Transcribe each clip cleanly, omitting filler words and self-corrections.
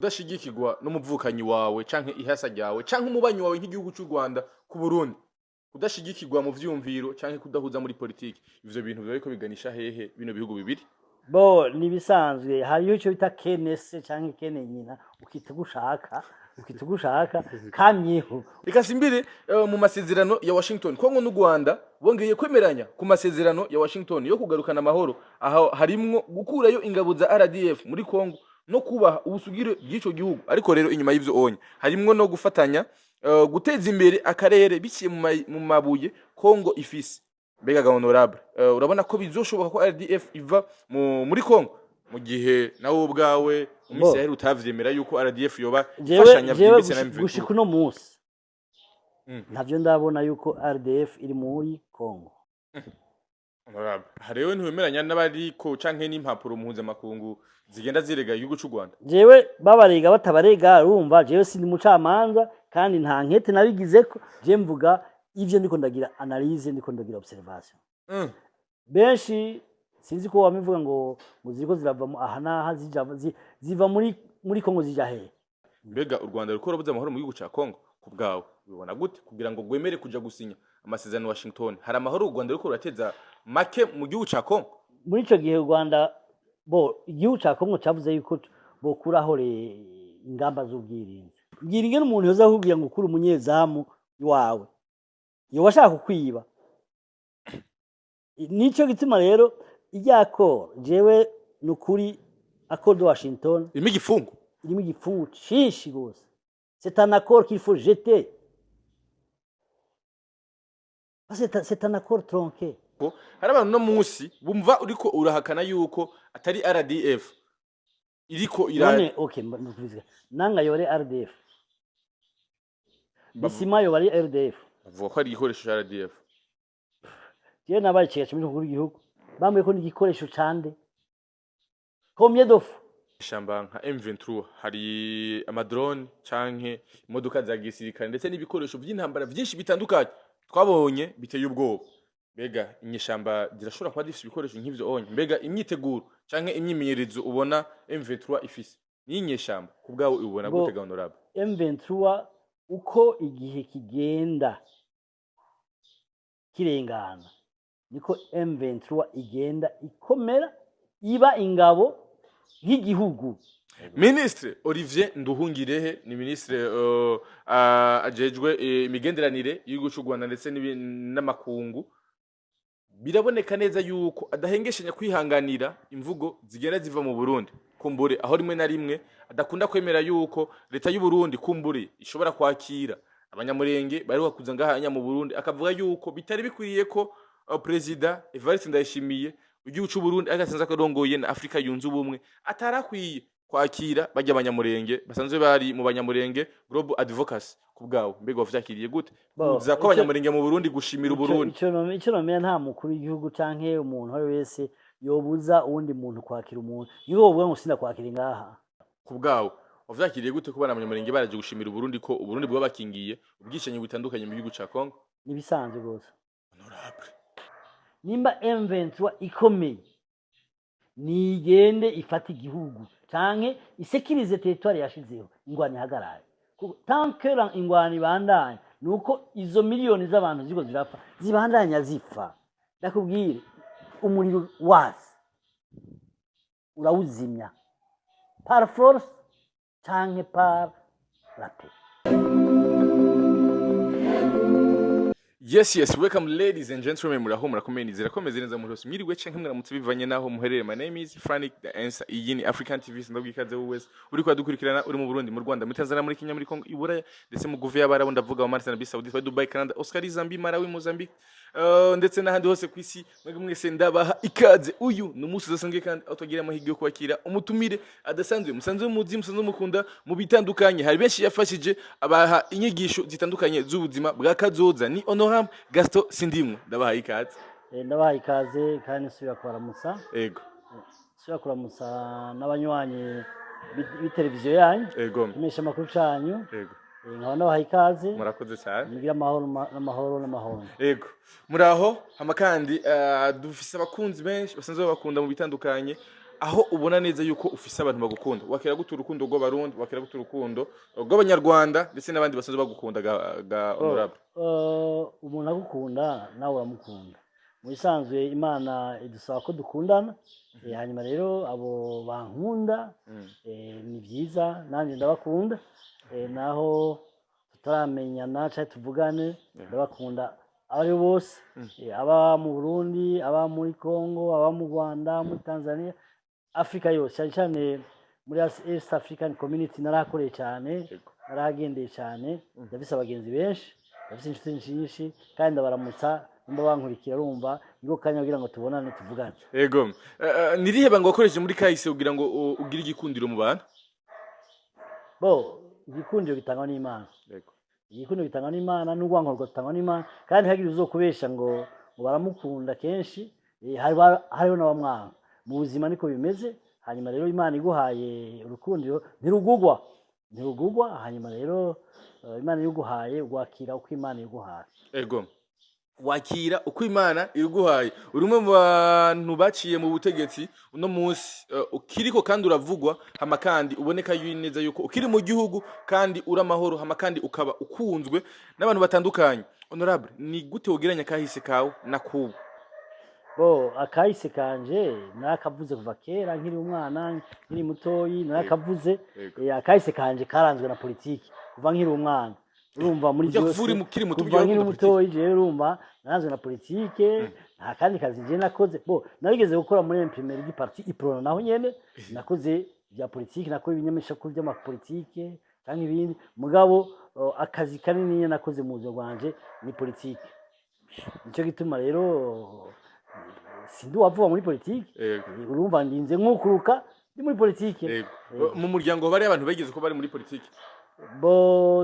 udashigikirwa n'umuvukanyi wawe canke ihasa ryawe canke umubanyi wawe nk'igihugu cy'u Rwanda ku Burundi udashigikirwa mu vyumviro canke kudahuza muri politiki ivyo bintu biba biko biganisha hehe bino bihugu bibiri bo nibisanzwe hariyo ico bita kenese canke kene nyina ukitugushaka kamyeho ikasimbire mu masezerano ya Washington Kongo n'u Rwanda bongeye kwemeranya ku masezerano ya Washington yo kugarukana amahoro aho harimwo gukurayo ingabo za RDF muri Kongo no kubaha ubusugire bw'ico gihugu ariko rero inyuma y'ivyo onye harimwo no gufatanya guteza imbere akarere biciye mu mabuye Kongo ifise mbega honorable urabona ko bizoshoboka ko RDF iva muri Kongo mu gihe nawe ubwawe umisaheri utavyemera yuko RDF yoba fashanya byimbitse na mviko gushika no munsi ntavyo ndabona yuko RDF iri muri Kongo honorable harewe ntiwemeranya n'abariko canke n'impapuro muhuza makungu zigenda zirega igihugu cy'u Rwanda jewe babarega batabarega urumva jewe sindi mucamanza kandi nta nkete nabigizeko je mvuga ivyo ndiko ndagira analyse ndiko ndagira observation benshi sinzi ko wamivuga ngo muziko zirava aha naha ziva muri Kongo zija he mbega u Rwanda ruko rubuza amahoro mu gihugu ca Kongo ku bwawe bibona gute kugira ngo gwemere kuja gusinya amasezerano Washington hari amahoro u Rwanda ruko rurateza make mu gihugu ca Kongo muri ico gihe u Rwanda igihugu ca Kongo cavuze yuko bokuraho ingamba z'ubwirinzi ngiringe n'umuntu yoza kugira ngo ukuri umunyezamu wawe iyo washaka kukwiba nico gituma rero iryako jewe nukuri accord de Washington irimo igifungo cishi gose c'est un accord qu'il faut jeter c'est un accord tronqué hari abantu no munsi bumva uriko urahakana yuko atari RDF iriko none okay mbivuze nanga yore RDF bisima yo bari RDF bavuga ko ari igikoresho cya RDF je nabaye cyacu mu gihugu bamwe ko n'igikoresho cande combien d'offres ishamba nka M23 hari amadrone canke imodoka za gisirikare ndetse n'ibikoresho by'intambara byinshi bitandukanye twabonye biteye ubwoba mbega inyeshamba zirashobora kuba zifite ibikoresho nk'ivyo onye mbega imyiteguro canke imyimenyerezo ubona M23 ifise ni inyeshamba ku bwawe ubona gute honorable M23 uko igihe kigenda kirengana niko M23 igenda ikomera iba ingabo nk'igihugu Ministre Olivier Nduhungirehe ni ministre ajejwe imigenderanire y'igihugu cy'u Rwanda ndetse n'amakungu biraboneka neza yuko adahengeshanya kwihanganira imvugo zigera ziva mu Burundi kumbure aho rimwe na rimwe adakunda kwemera yuko leta y'u Burundi kumbure ishobora kwakira abanyamurenge bari bakuza ngahanya mu Burundi akavuga yuko bitari bikwiriye ko President Evariste Ndayishimiye igihugu cy'u Burundi agasanza karongoye na Afrika yunze ubumwe atarakwiye kwakira bajya abanyamurenge basanzwe bari mu banyamurenge Global Advocacy kubgawo mbega wavyakiriye gute uza ko abanyamurenge mu Burundi gushimira Burundi ico nomera nta mukuru w'igihugu canke umuntu ari wese yobuza uwundi muntu kwakira umuntu niho uvuga ngo sinda kwakira ngaha kubgawo wavyakiriye gute kubana abanyamurenge baraje gushimira Burundi ko Burundi bwo bakingiye ubwishenye butandukanye mu gihugu ca Kongo nibisanzwe gose honorable nimba M23 ikomeye nigende ifata igihugu canke isekirize territoire yashizeho ingwani hagarare tant que ingwani bandanye nuko izo miliyoni z'abantu ziko zirapfa zibandanya zipfa ndakubwire umuriro wazi urawuzimya par force canke par la paix. Yes, welcome ladies and gentlemen, muraho murakomeye zirakomeze neza muri hose mwiriwe canke mwaramutse bivanye naho muherere. My name is Frank the answer iyi ni African TV ndabwikaze wese uri kwadukurikirana uri mu Burundi mu Rwanda muri Tanzania muri Kenya muri Kongo Iburaya ndetse mu guve y'abarabu ndavuga wa Martin Arabie Saoudite Dubai Canada Oscar Zambie Malawi Mozambique ndetse n'ahandi hose kwisi mwese ndabaha ikaze uyu n'umunsi udasanzwe kandi autogira amahirwe yo kwakira umutumire adasanzwe musanzwe musanzwe mukunda mu bitandukanye hari benshi yafashije abaha inyigisho zitandukanye z'ubuzima bwa kazoza ni Honorable Gaston Sindimwo ndabaha ikaze ndabaha ikaze kandi nsubira kuramutsa yego nsubira kuramutsa n'abanywanyi b'iteleviziyo yanyu yego mesha makuru canyu yego nkaba ndabaha ikaze murakoze cyane mugira amahoro yego muraho hama kandi dufise abakunzi benshi basanzwe bakunda mu bitandukanye aho ubona neza yuko ufise abantu bagukunda wakira gute urukundo rw'abarundi wakira gute urukundo rw'abanyarwanda ndetse n'abandi basanzwe bagukunda ga honorable umuntu agukunda nawe uramukunda mu bisanzwe imana idusaba ko dukundana hanyuma rero abo bankunda ni byiza nanjye ndabakunda naho tutaramenyana cyangwa tuvugane ndabakunda abo bose aba mu Burundi aba muri Congo aba mu Rwanda muri Tanzania Afrika yose cyane cyane muri East African Community narakoreye cyane naragendeye cyane ndafise abagenzi benshi ndafise inshuti nyinshi kandi ndabaramutsa nimba bankurikira urumva niko kanya kugira ngo tubonane tuvugane yego nirihe banga wakoresheje muri kahise kugira ngo ugire igikundiro mu bantu igikundiro gitangwa n'Imana yego igikundiro gitangwa n'Imana n'urwango rutangwa n'Imana kandi hagira uzokubesha ngo baramukunda kenshi hariho n'abamwanga mu buzima niko bimeze hanyuma rero Imana iguhaye urukundiro ntirugugwa hanyuma rero Imana iguhaye ugwakira uko Imana iguhaye yego wakira uko Imana iguhaye urumwe mu bantu baciye mu butegetsi uno munsi ukiriko kandi uravugwa hama kandi uboneka neza yuko ukiri mu gihugu kandi uramahoro hama kandi ukaba ukunzwe n'abantu batandukanye honorable ni gute wogeranya kahise kawe na kubu akahise kanje nakavuze kuva kera nkiri umwana nkiri mutoyi nakavuze akahise kanje karanzwe na politiki kuva nkiri umwana urumva muri byose kuva nkiri mutoyi je urumva naranzwe na politike nta kandi kazi je nakoze narigeze gukora muri imprimeri di parti iprona naho nyene nakoze bya politiki nakora ibinyamashakuru by'amapolitike cyangwa ibindi mugabo akazi kanini nakoze mu buzima bwanje ni politiki nicyo gituma rero sindi wavuga muri politiki urumva ndinze nkukuruka ndi muri politiki mu muryango bari abantu bageze ko bari muri politiki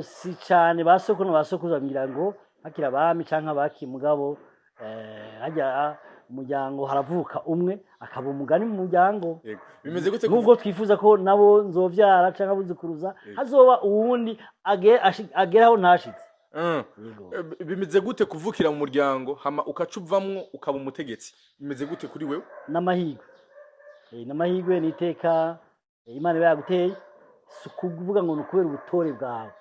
si cyane basokuza ngira ngo hakira abami canke abaki mugabo hajya umuryango haravuka umwe akaba umugani mu muryango bimeze gute nubwo twifuza ko nabo nzovyara canke abuzukuruza hazoba uwundi ageraho ntashitse bimeze gute kuvukira mu muryango hama ukacuvamwo ukaba umutegetsi bimeze gute kuri wewe n'amahigwe niteka Imana iba yaguteye kuvuga ngo nukubera ubutore bwawe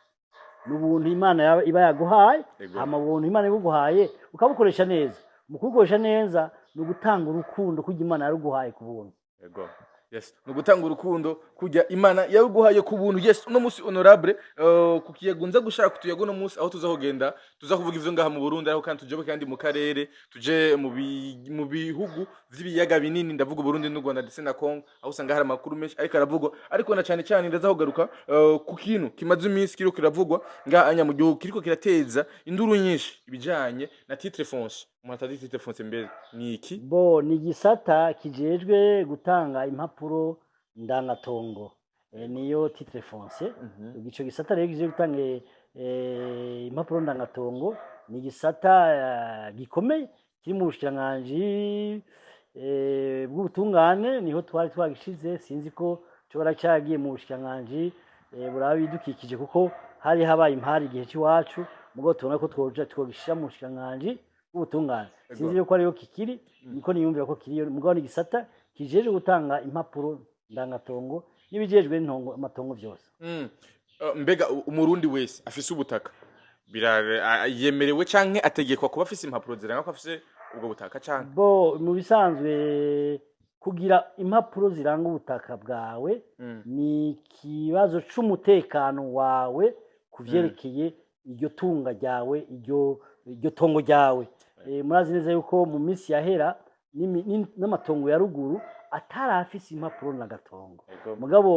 n'ubuntu Imana iba yaguhaye hama ubuntu Imana iguhaye ukabukoresha neza mu kubukoresha neza no gutanga urukundo kujya Imana yaruguhaye ku buntu yego yes no gutanga urukundo kujya Imana yaguhaye ku buntu yes uno musi honorable kukiyagunza gushaka tuyago no musi aho tuzahogenda tuzakuvuga ivyo ngaha mu Burundi aho kandi tujobe kandi mu karere tuje mu bihugu vy'ibiyaga binini ndavuga Burundi n'u Rwanda ndetse na Congo aho usanga hari amakuru menshi ariko aravugwa ariko na cyane cyane ndazahogaruka ku kintu kimaze iminsi kiriko kiravugwa ngaha anya mu gihugu kiriko kirateza induru nyinshi ibijanye na titre foncier umatazi titre foncier mbere ni iki ni gisata kijejwe gutanga impapuro ndangatongo niyo titre foncier igico gisata rero kije gutanga impapuro ndangatongo ni gisata gikomeye kiri mu bushikiranganji bw'ubutungane niho twari twagishize sinzi ko cobara cyagiye mu bushikiranganji burabidukikije kuko hari habaye impari igihe cy'iwacu mugo tubona ko twogishira mu bushikiranganji bw'ubutungane sinzi ko ariyo kikiri niko niyumvira ko kiriyo mugo ni gisata kijeje gutanga impapuro ndangatongo n'ibijejwe n'intongo amatongo byose mbega umurundi wese afise ubutaka yemerewe canke ategekwa kuba afise impapuro ziranga ko afise ubwo butaka canke mu bisanzwe kugira impapuro ziranga ubutaka bwawe ni ikibazo c'umutekano wawe kuvyerekeye iryo tunga ryawe iryo tongo ryawe murazi neza yuko mu minsi yahera n'amatongo ya ruguru atarafise impapuro na gatongo mugabo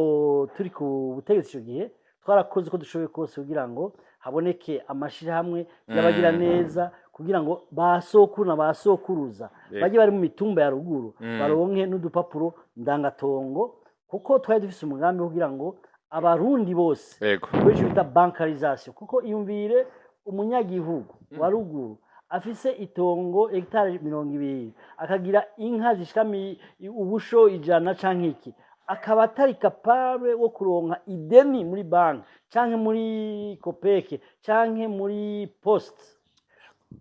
turi ku butegetsi cyo gihe twarakoze ko dushoboye kose kugira ngo haboneke amashirahamwe y'abagira neza kugira ngo basokuru na basokuruza baje bari mu mitumba ya ruguru baronke n'udupapuro ndangatongo kuko twari dufise umugambi kugira ngo abarundi bose kweje bita bankarisation kuko iyumvire umunyagihugu wa ruguru afise itongo hectare 200 akagira inka zishikami ubusho 100 canke iki akaba atari capable wo kuronka ideni muri bank canke muri Copec canke muri Post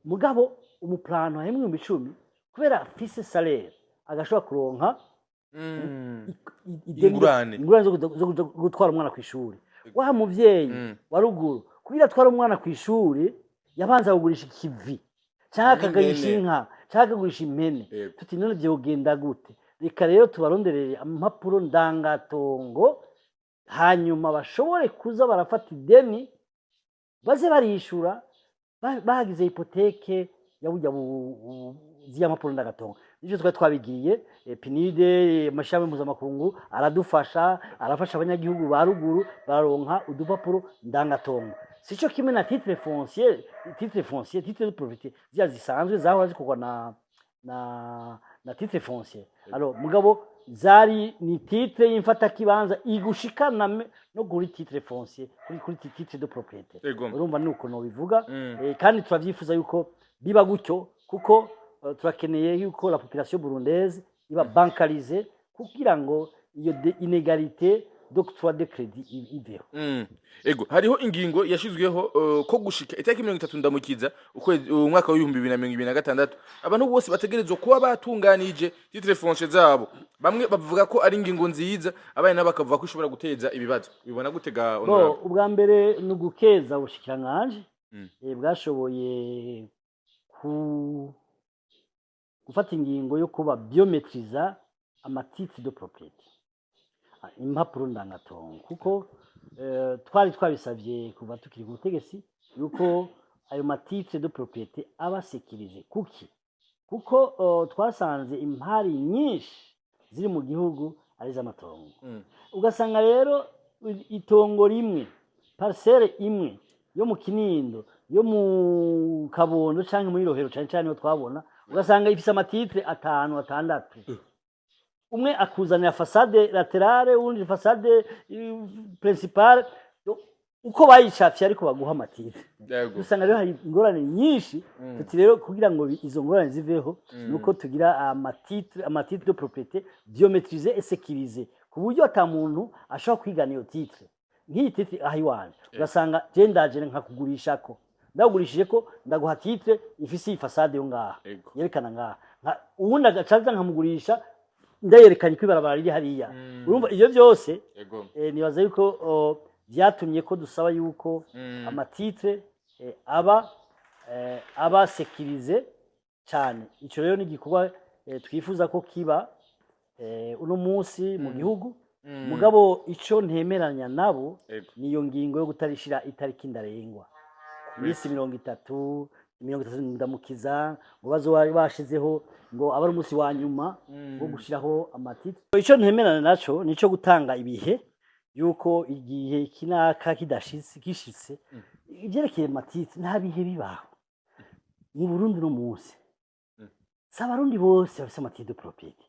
mugabo umuplano hamwe mu 10 kubera afise salaire agashobora kuronka ingurane zo gutwara umwana ku ishuri wa muvyeyi wa ruguru kugira atwara umwana ku ishuri yabanza kugurisha ikivi cyangwa akagurisha inka cyangwa akagurisha impene tuti none byogenda gute reka rero tubaronderere impapuro ndangatongo hanyuma bashobore kuza barafata ideni baze barishura bagize hipoteke yaburya ziya mpapuro ndagatongo nicyo twari twabigiye pinide amashami mpuzamakungu aradufasha arafasha abanyagihugu ba ruguru bararonka udupapuro ndangatongo sico kimwe na titre foncier titre de propriété ziya zisanzwe zahora zikorwa na titre foncier alors mugabo zari ni titre y'imfata kibanza igushikana no kuri titre foncier kuri titre de propriété urumva nuko no bivuga kandi turavyifuza yuko biba gutyo kuko turakeneye yuko la population burundaise iba bancarisée kugira ngo iyo inégalité d'octroi de crédit iveho. Ego hariho ingingo yashizweho ko gushika itariki 30 ndamukiza ukwezi umwaka wa 2026 abantu bose bategerezwa kuba batunganije titre foncier zabo bamwe bavuga ko ari ingingo nziza abanye nabakavuga ko ishobora guteza ibibazo bibona gutega honorable ubwa mbere nugukeza ubushikiranganje bwashoboye gufata ingingo yo kuba biometriza amatitre de propriété impapuro ndangatongo kuko twari twabisabye kuva tukiri ku butegetsi yuko ayo matitre de propriété aba sécurisé kuko twasanze impari nyinshi ziri mu gihugu ari z'amatongo ugasanga rero itongo rimwe parcelle imwe yo mu Kinindo yo mu Kabondo canke muri Rohero cyane no twabona ugasanga ifise amatitre 5 6 umwe akuzanira façade latérale undi façade principale uko bayicafye ariko baguha amatitre usanga rero hari ingorane nyinshi tuti rero kugira ngo izo ngorane ziveho nuko tugira amatitre de propriété biométrisé et sécurisé ku buryo ata muntu ashobora kwigana iyo titre nk'iyi titre ahiwanje ugasanga je ndaje nkakugurisha ko ndagurishije ko ndaguha titre ifise iyi façade yo ngaha yerekana ngaha ubundi agacaza nkamugurisha ndayerekanye kwibarabara riri hariya urumva iyo byose nibaza yuko byatumye ko dusaba yuko amatitre aba sécurisé cyane ico rero ni gikorwa twifuza ko kiba uno munsi mu gihugu mugabo ico ntemeranya nabo niyo ngingo yo gutarishira itariki ndarengwa misi 30 ndamukiza ngo bazo bashizeho ngo abari umunsi wa nyuma wo gushiraho amatitre ico ntemerana naco nico gutanga ibihe yuko igihe kinaka kidashitse ivyerekeye amatitre nta bihe bibaho mu Burundi no munsi s'abarundi bose bafise amatitre de propriété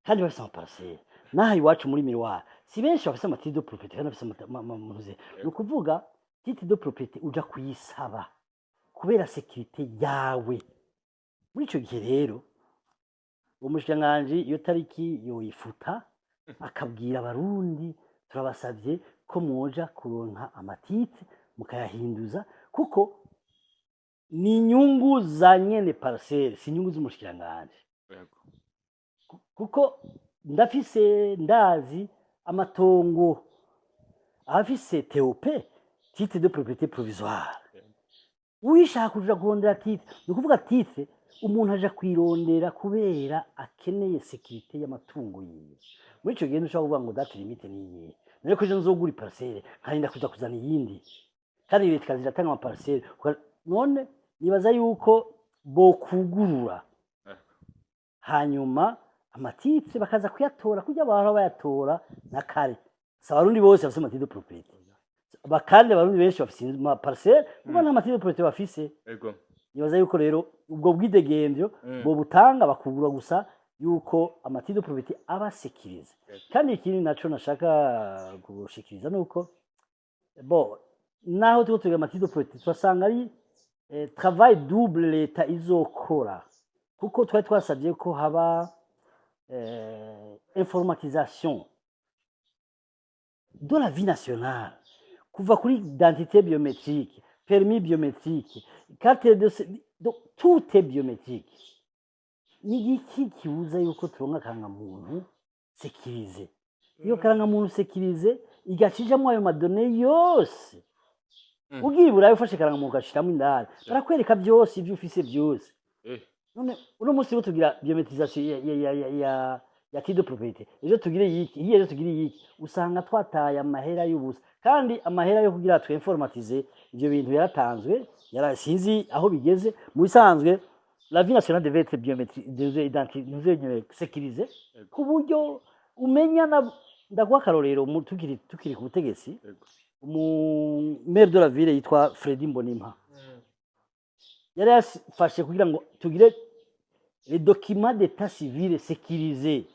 kandi bafise amaparcelle naha iwacu muri Mirwa si benshi bafise amatitre de propriété kandi bafise amamuze no kuvuga titre de propriété uja kuyisaba kubera sécurité yawe muri ico gihe rero umushikanganje iyo tariki yoyifuta akabwira abarundi turabasavye ko mwoja kuronka amatitre mukayahinduza kuko ni inyungu za nyene parcelle si inyungu z'umushikanganje kuko ndazi amatongo afise TOP titre de propriété provisoire wishaka kuja kurondera titre ni kuvuga titre umuntu aja kwirondera kubera akeneye sécurité y'amatungo yiwe muri ico gihe ntushobora kuvuga ngo date limite niye none ko je nzogura parcelle nkarinda kuja kuzana iyindi kandi leta kaziratanga ama parcelle none nibaza yuko bokugurura hanyuma amatitre bakaza kuyatora kujya bahora bayatora na kare sabarundi bose bafise amatitre de propriété bakande abarundi benshi bafise ama parcelle kuba nta amatitre de propriété bafise nibaza yuko rero ubwo bwidegemvyo bo butanga bakugura gusa yuko amatitre de propriété aba sécurisé kandi ikindi naco nashaka gushikiriza nuko naho tuko tugira amatitre de propriété twasanga ari travail double leta izokora kuko twari twasabye ko haba informatisation de la vie nationale kuva kuri identité biométrique permis biométrique carte de donc tout est biométrique ni iki kibuza yuko turonka kanga muntu sekirize. Iyo karangamuntu sekirize igacishamo ayo madone yose. Ugiye burayi ufashe karangamuntu ugashiramo indani. Barakwereka byose ibyo ufise byose. None uno munsi tugira biometrisation ya titre de propriété. Ejo tugire yiki, hiye ejo tugire yiki. Usanga twataye amahera y'ubusa. Kandi amahera yo kugira twe informatize ibyo bintu yaratanzwe, yarasinzi aho bigeze. Mu bisanzwe la vie nationale devait être biométrique, devait identifier sécurisée ku buryo umenya ndaguha akarorero tukiri ku butegetsi. Maire de la ville yitwa Fredy Mbonimpa yari yafashe kugira ngo tugire les documents d'état civil sécurisés.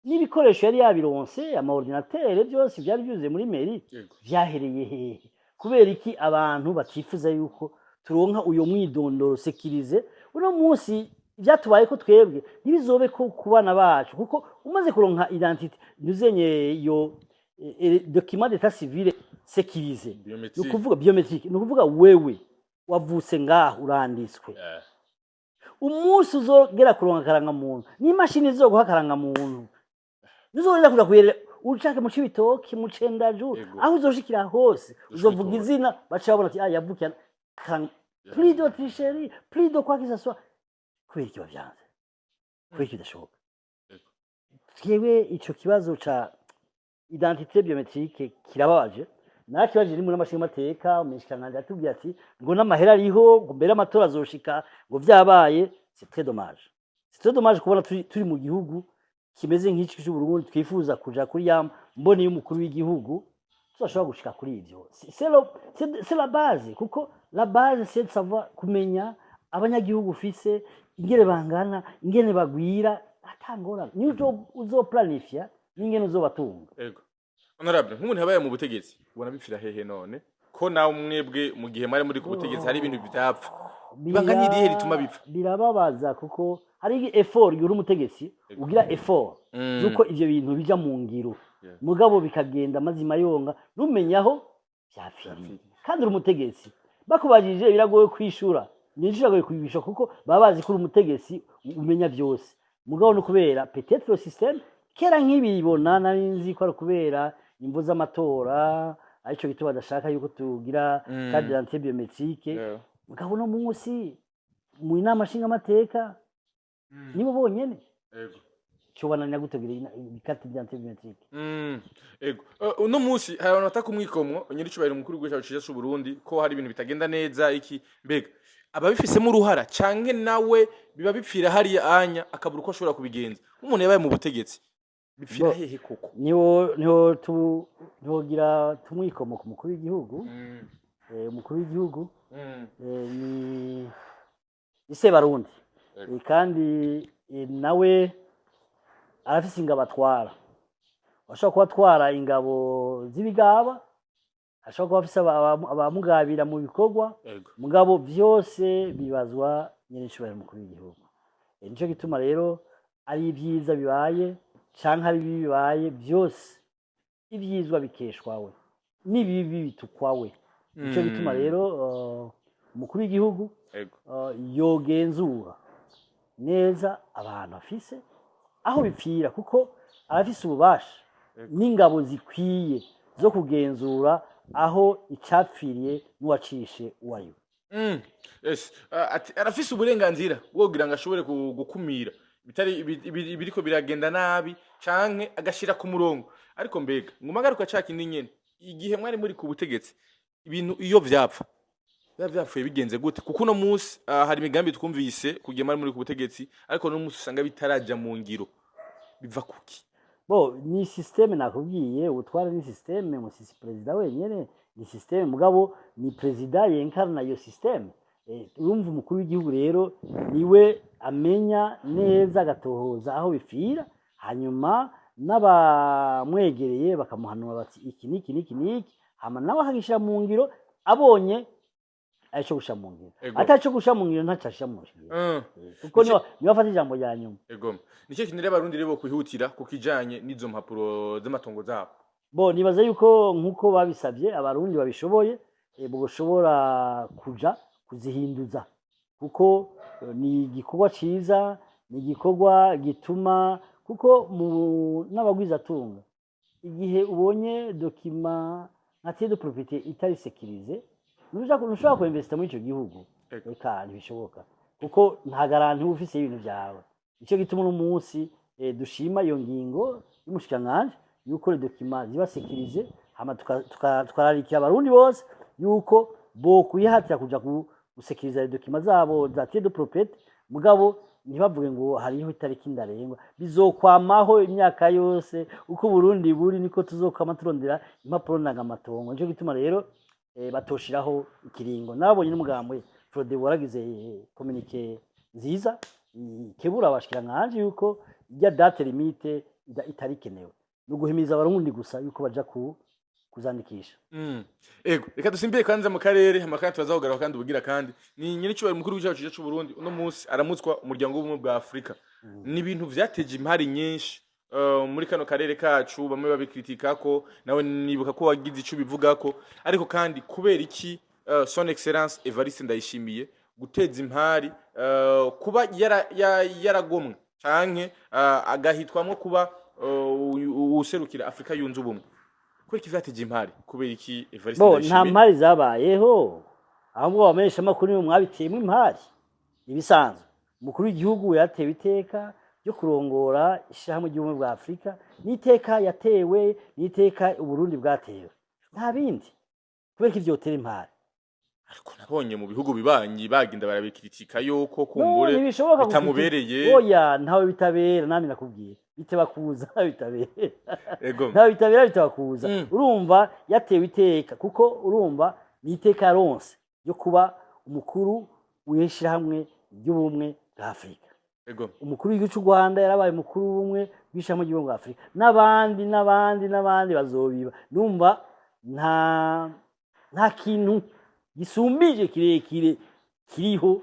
N'ibikoresho yari yabironse amaordinateur byose byari byuzuye muri mairie byahereye hehe? Kubera iki abantu batifuza yuko turonka uyo mwidondoro sécurisé? Uno munsi byatubaye ko twebwe ntibizobe ko kubana bacu, kuko umaze kuronka identité nuzenye yo document d'état civil sécurisé, no kuvuga biométrique, no kuvuga wewe wavutse ngaho uranditswe. Umunsi uzogera kuronka karangamuntu n'imashini izoguha karangamuntu nizorera kuja kuyere ucake mu cibitoki mu cendaju aho uzoshikira hose uzovuga izina bacabona ati yavukiye plus de tricherie, plus de quoi que ce soit. Kubera iki bavyanze? Kubera iki bidashoboka? Twebwe ico kibazo ca identité biométrique kirababaje. Nakibaje muri amashinga mateka umishikana atubwiye ati ngo n'amahera ariho ngo mbere amatora azoshika ngo vyabaye. C'est très dommage. C'est très dommage kubona turi mu gihugu kimeze nk'iki cy'u Burundi twifuza kuja kuri ya mboni y'umukuru w'igihugu tuzashobora gushika kuri ivyo. C'est la base, kuko la base c'est de savoir kumenya abanyagihugu ufise ingene bangana, ingene bagwira, atangora niyo uzoplanifya n'ingene uzobatunga. Ego honorable, nk'umuntu yabaye mu butegetsi ubona bipfira hehe none ko nawe mwebwe mu gihe mari muri ku butegetsi hari ibintu bitapfa banganye irihe rituma bipfa? Birababaza kuko hari effort yuri umutegetsi ugira effort zuko ivyo bintu bija mu ngiro, mugabo bikagenda mazima yonga numenyaho byafiriye. Kandi uri umutegetsi bakubajije biragoye kwishura, nijiragoye kwibisha kuko babazi ko uri umutegetsi umenya byose, mugabo no kubera peut-être le système kera nk'ibibona narinzi ko ari kubera imvo z'amatora arico gituma badashaka yuko tugira carte d'identité biométrique. Mugabo no munsi mu inama nshinga mateka nibo bonyene cyobananya gutegura carte d'identité biométrique. Ego uno munsi hari abantu batakumwikomwo nyiricubahiro mukuru gw'ishaho cy'u Burundi ko hari ibintu bitagenda neza iki mbega ababifisemo uruhara canke nawe biba bipfira hari anya akabura uko ashobora kubigenza umuntu yabaye mu butegetsi bipfira hehe koko? Niho tugira tumwikomo ku mukuru w'igihugu. Umukuru w'igihugu ni Sebarundi, kandi nawe arafise ingabo atwara. Ashobora kuba atwara ingabo z'ibigaba, ashobora kuba afise abamugabira mu bikorwa, mugabo byose bibazwa nyiricubahiro mukuru w'igihugu. Nico gituma rero ari ibyiza bibaye canke ari bibaye byose ibyizwa bikeshwawe n'ibibi bitukwawe. Nico gituma rero umukuru w'igihugu yogenzura neza abantu afise aho bipfira, kuko arafise ububasha n'ingabo zikwiye zo kugenzura aho icapfiriye n'uwacishe uwariwe. Arafise uburenganzira bwo kugira ngo ashobore gukumira bitari biriko biragenda nabi canke agashira ku murongo. Ariko mbega ngumagaruka caki nyene igihe mwari muri ku butegetsi ibintu iyo vyapfa byapfuye bigenze gute? Kuko no munsi hari imigambi twumvise kugiye muri ku butegetsi, ariko no munsi usanga bitaraja mu ngiro. Biva kuki? Ni systeme nakubwiye, utwara ni systeme, musisi president wenyene ni systeme, mugabo ni president yenkarna yo systeme. Urumva umukuru w'igihugu rero niwe amenya neza agatohoza aho bifira, hanyuma n'abamwegereye bakamuhanura bati iki niki hama nawe akagishira mu ngiro abonye arico gusha mu ngiro. Ataco gusha mu ngiro ntacasha mu ngiro, kuko niyo afata ijambo rya nyuma. Ego nicyo kintu rero abarundi rero kwihutira kukijanye n'izo mpapuro z'amatongo zabo. Nibaza yuko nkuko babisabye abarundi babishoboye boshobora kuja kuzihinduza, kuko ni igikorwa ciza, ni igikorwa gituma kuko n'abagwizatunga igihe ubonye dokima nka titre de propriété itari sécurisée ntushobora kuinvestir muri icyo gihugu reka ntibishoboka kuko nta garanti uba ufise y'ibintu byawe nicyo gituma uno munsi dushima iyo ngingo y'umushikiranganji yuko les documents ziba sécurisées hama tukararikira abarundi bose yuko bo kuyihatira kuja gusekiriza les documents zabo za titre de propriété mugabo ntibavuge ngo hariho itariki ndarengwa bizokwamaho imyaka yose uko Burundi buri niko tuzokwama turondera impapuro ndangamatongo nico gituma rero batoshiraho ikiringo nabonye n'umugambwe Frode waragize communiqué nziza kebura abashikiranganje yuko ijya date limite itarikenewe no guhimiza abarundi gusa yuko baja kuzandikisha ego reka dusimbiye kanza mu karere amakandi tuzahogara kandi ubugira kandi ni nyine cyubari mukuru w'icacu cyacu Burundi uno munsi aramutswa umuryango w'ubumwe bwa Afrika ni ibintu vyateje impari nyinshi muri kano karere kacu bamwe babikritika ko nawe nibuka ko wagize ico bivugako ariko kandi kubera iki son excellence Evariste Ndayishimiye guteza impari kuba yaragomwe canke agahitwamwo kuba userukira Afrika yunze ubumwe kweki vyateje impari kubera iki Evariste Ndayishimiye nta mpari zabayeho ahubwo bamenyesha makuru mwabitiyemo impari ibisanzwe umukuru w'igihugu yatewe iteka ryo kurongora ishyirahamwe ry'ubumwe bwa Afrika n'iteka yatewe n'iteka Uburundi bwatewe nta bindi kubera ivyo tera impari ariko nabonye mu bihugu bibanyi baginda barabikritika yuko kumbure bitamubereye oya ntawe bitabera nami nakubwiye biteba kuza bitabera ntawe bitabera biteba kuza urumva yatewe iteka kuko urumva n'iteka yaronse yo kuba umukuru w'ishyirahamwe ry'ubumwe bwa Afrika umukuru w'igihugu cy'u Rwanda yarabaye umukuru w'ubumwe bw'ishyirahamwe ry'ubumwe bwa Afrika n'abandi bazobiba numva nta kintu gisumbije kirekire kiriho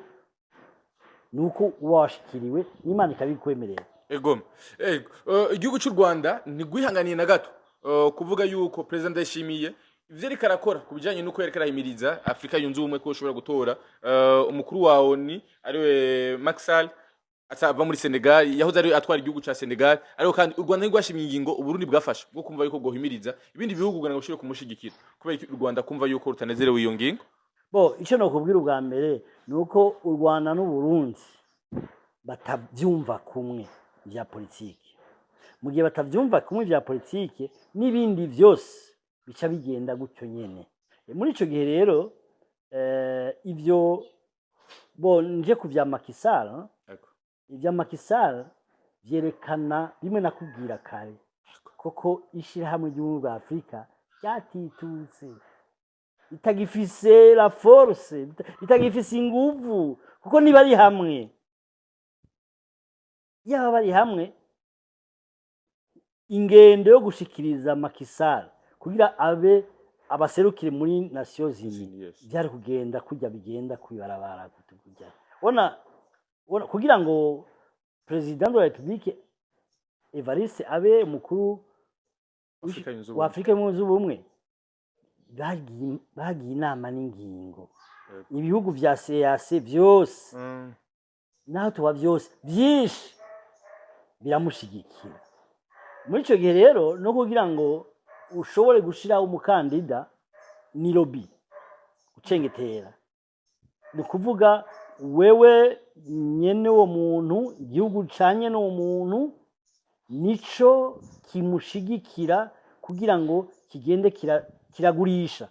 nuko washikiriwe n'Imana ikabikwemerera igihugu cy'u Rwanda ntigwihanganiye na gato kuvuga yuko president Ndayishimiye ivyo ariko arakora kubijanye nuko yereka arahimiriza Afrika yunze ubumwe ko ushobora gutora umukuru wawo ni ariwe Macky Sall atava muri Senegal yahoze ari atwara igihugu ca Senegal ariko kandi u Rwanda ntigwashimye ingingo Uburundi bwafasha bwo kumva yuko gohimiriza ibindi bihugu ngo ushobora kumushigikira kubera u Rwanda kumva yuko rutanezerewe iyo ngingo icyo nokubwira ubwa mbere nuko u Rwanda n'u Burundi batavyumva kumwe vya politiki mu gihe batavyumva kumwe vya politiki n'ibindi vyose bica bigenda gutyo nyene muri ico gihe rero ivyo nje kuvya Macky Sall ivya Macky Sall vyerekana bimwe nakubwira kare koko ishirahamwe ry'ubumwe bwa Afrika ryatitutse itagifise la force itagifise inguvu kuko niba ari hamwe yaba bari hamwe ingendo yo gushikiriza Macky Sall kugira abe abaserukire muri Nations Unies byari kugenda kujya bigenda kwibarabara kutujya ona kugira ngo president de la République Evariste abe mukuru wa Afrika yunze ubumwe bagiye inama n'ingingo ibihugu vya CAC byose naho tuba byose byinshi biramushigikira muri ico gihe rero no kugira ngo ushobore gushiraho umukandida ni lobby gucengetera ni kuvuga wewe nyene wo muntu igihugu canye no muntu nico kimushigikira kugira ngo kigende kiragurisha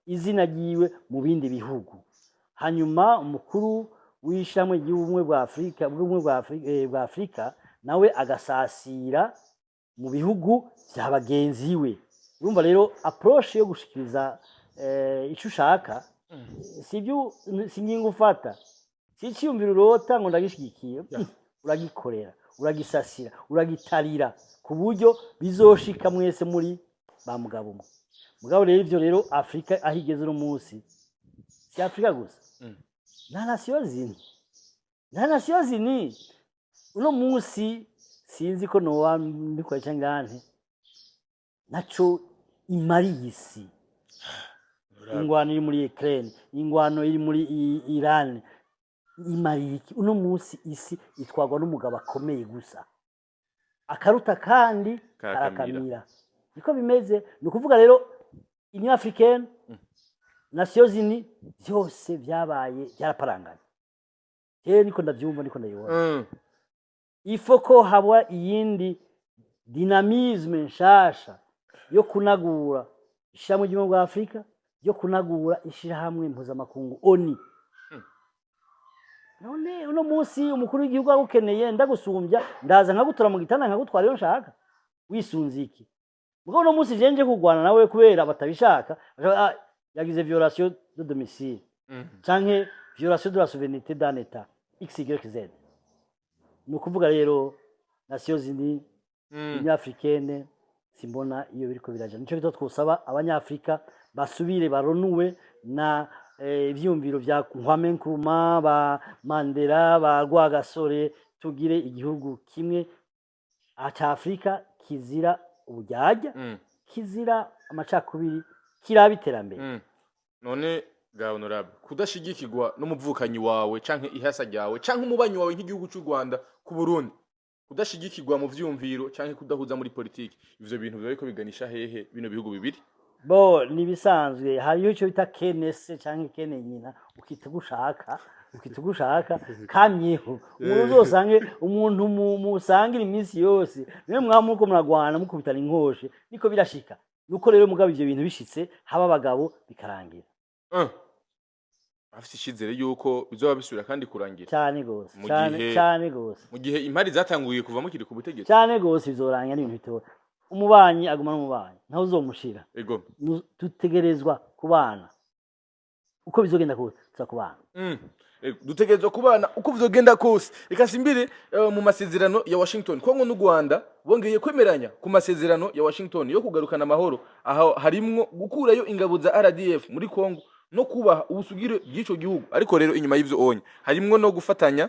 izina giwe mu bindi bihugu hanyuma umukuru w'ishamwe ry'ubumwe bwa Afrika nawe agasasira mu bihugu bya bagenzi we urumva rero approche yo gushikiriza ico ushaka sivyo singingo ufata siciyumvira urota ngo ndagishigikiye uragikorera uragisasira uragitarira ku buryo bizoshika mwese muri ba mugabo umwe mugabo rero ivyo rero Afrika ahigeze no munsi si Afrika gusa nta nasiyo zini uno munsi sinzi ko nowa ndikora cyangante naco imari isi ingwano iri muri Ukraine ingwano iri muri Iran imari iki uno munsi isi itwagwa n'umugabo akomeye gusa akaruta kandi Karakamira. karakamira niko bimeze ni ukuvuga rero Union Africaine Nations Unies byose byabaye byaraparanganye niko ndabyumva niko ndayibona ifo ko haba iyindi dynamisme nshasha yo kunagura ishyirahamwe ry'ubumwe bwa Afurika yo kunagura ishyirahamwe mpuzamakungu ONU. None uno munsi umukuru w'igihugu agukeneye ndagusumbya ndaza nkagutora mu gitanda nkagutwara iyo nshaka wisunze iki ubwo uno munsi jenje kugwana nawe kubera batabishaka yagize violation de domicile canke violation de la souveraineté d'un état XYZ. Ni ukuvuga rero Nations Unies Union Africaine simbona iyo biriko biraja nico bito twosaba abanyafrika basubire baronuwe na ivyumviro vya Kwame Nkrumah ba Mandela ba Rwagasore tugire igihugu kimwe aca Afrika kizira ubujyajya kizira amacakubiri kiraba iterambere. None ga honorable kudashigikirwa n'umuvukanyi wawe canke ihasa ryawe canke umubanyi wawe nk'igihugu cy'u Rwanda ku Burundi kudashigikirwa mu vyumviro canke kudahuza muri politiki ivyo bintu biba ariko biganisha hehe bino bihugu bibiri bo nibisanzwe hariyo cyo bita kenese canke kene nyina ukitugushaka kamyeho uzosange umuntu musangira iminsi yose niwe mwamuko muragwana mukubitana inkoshe niko birashika nuko rero mugabo ivyo bintu bishitse haba abagabo bikarangira afite ishizere yuko bizoba bisubira kandi kurangira cyane gose cyane gose mu gihe impari zatanguye kuva mukiri ku butegetsi cyane gose bizorangira n'ibintu bitora umubanyi aguma n'umubanyi ntaho uzomushira ego tutegerezwa kubana uko bizogenda kose kubana dutegerezwa kubana uko bizogenda kose reka simbire mu masezerano ya Washington Kongo n'u Rwanda bongeye kwemeranya ku masezerano ya Washington yo kugarukana amahoro aho harimwo gukurayo ingabo za RDF muri Kongo no kubaha ubusugire bw'ico gihugu ariko rero inyuma y'ivyo onye harimwo no gufatanya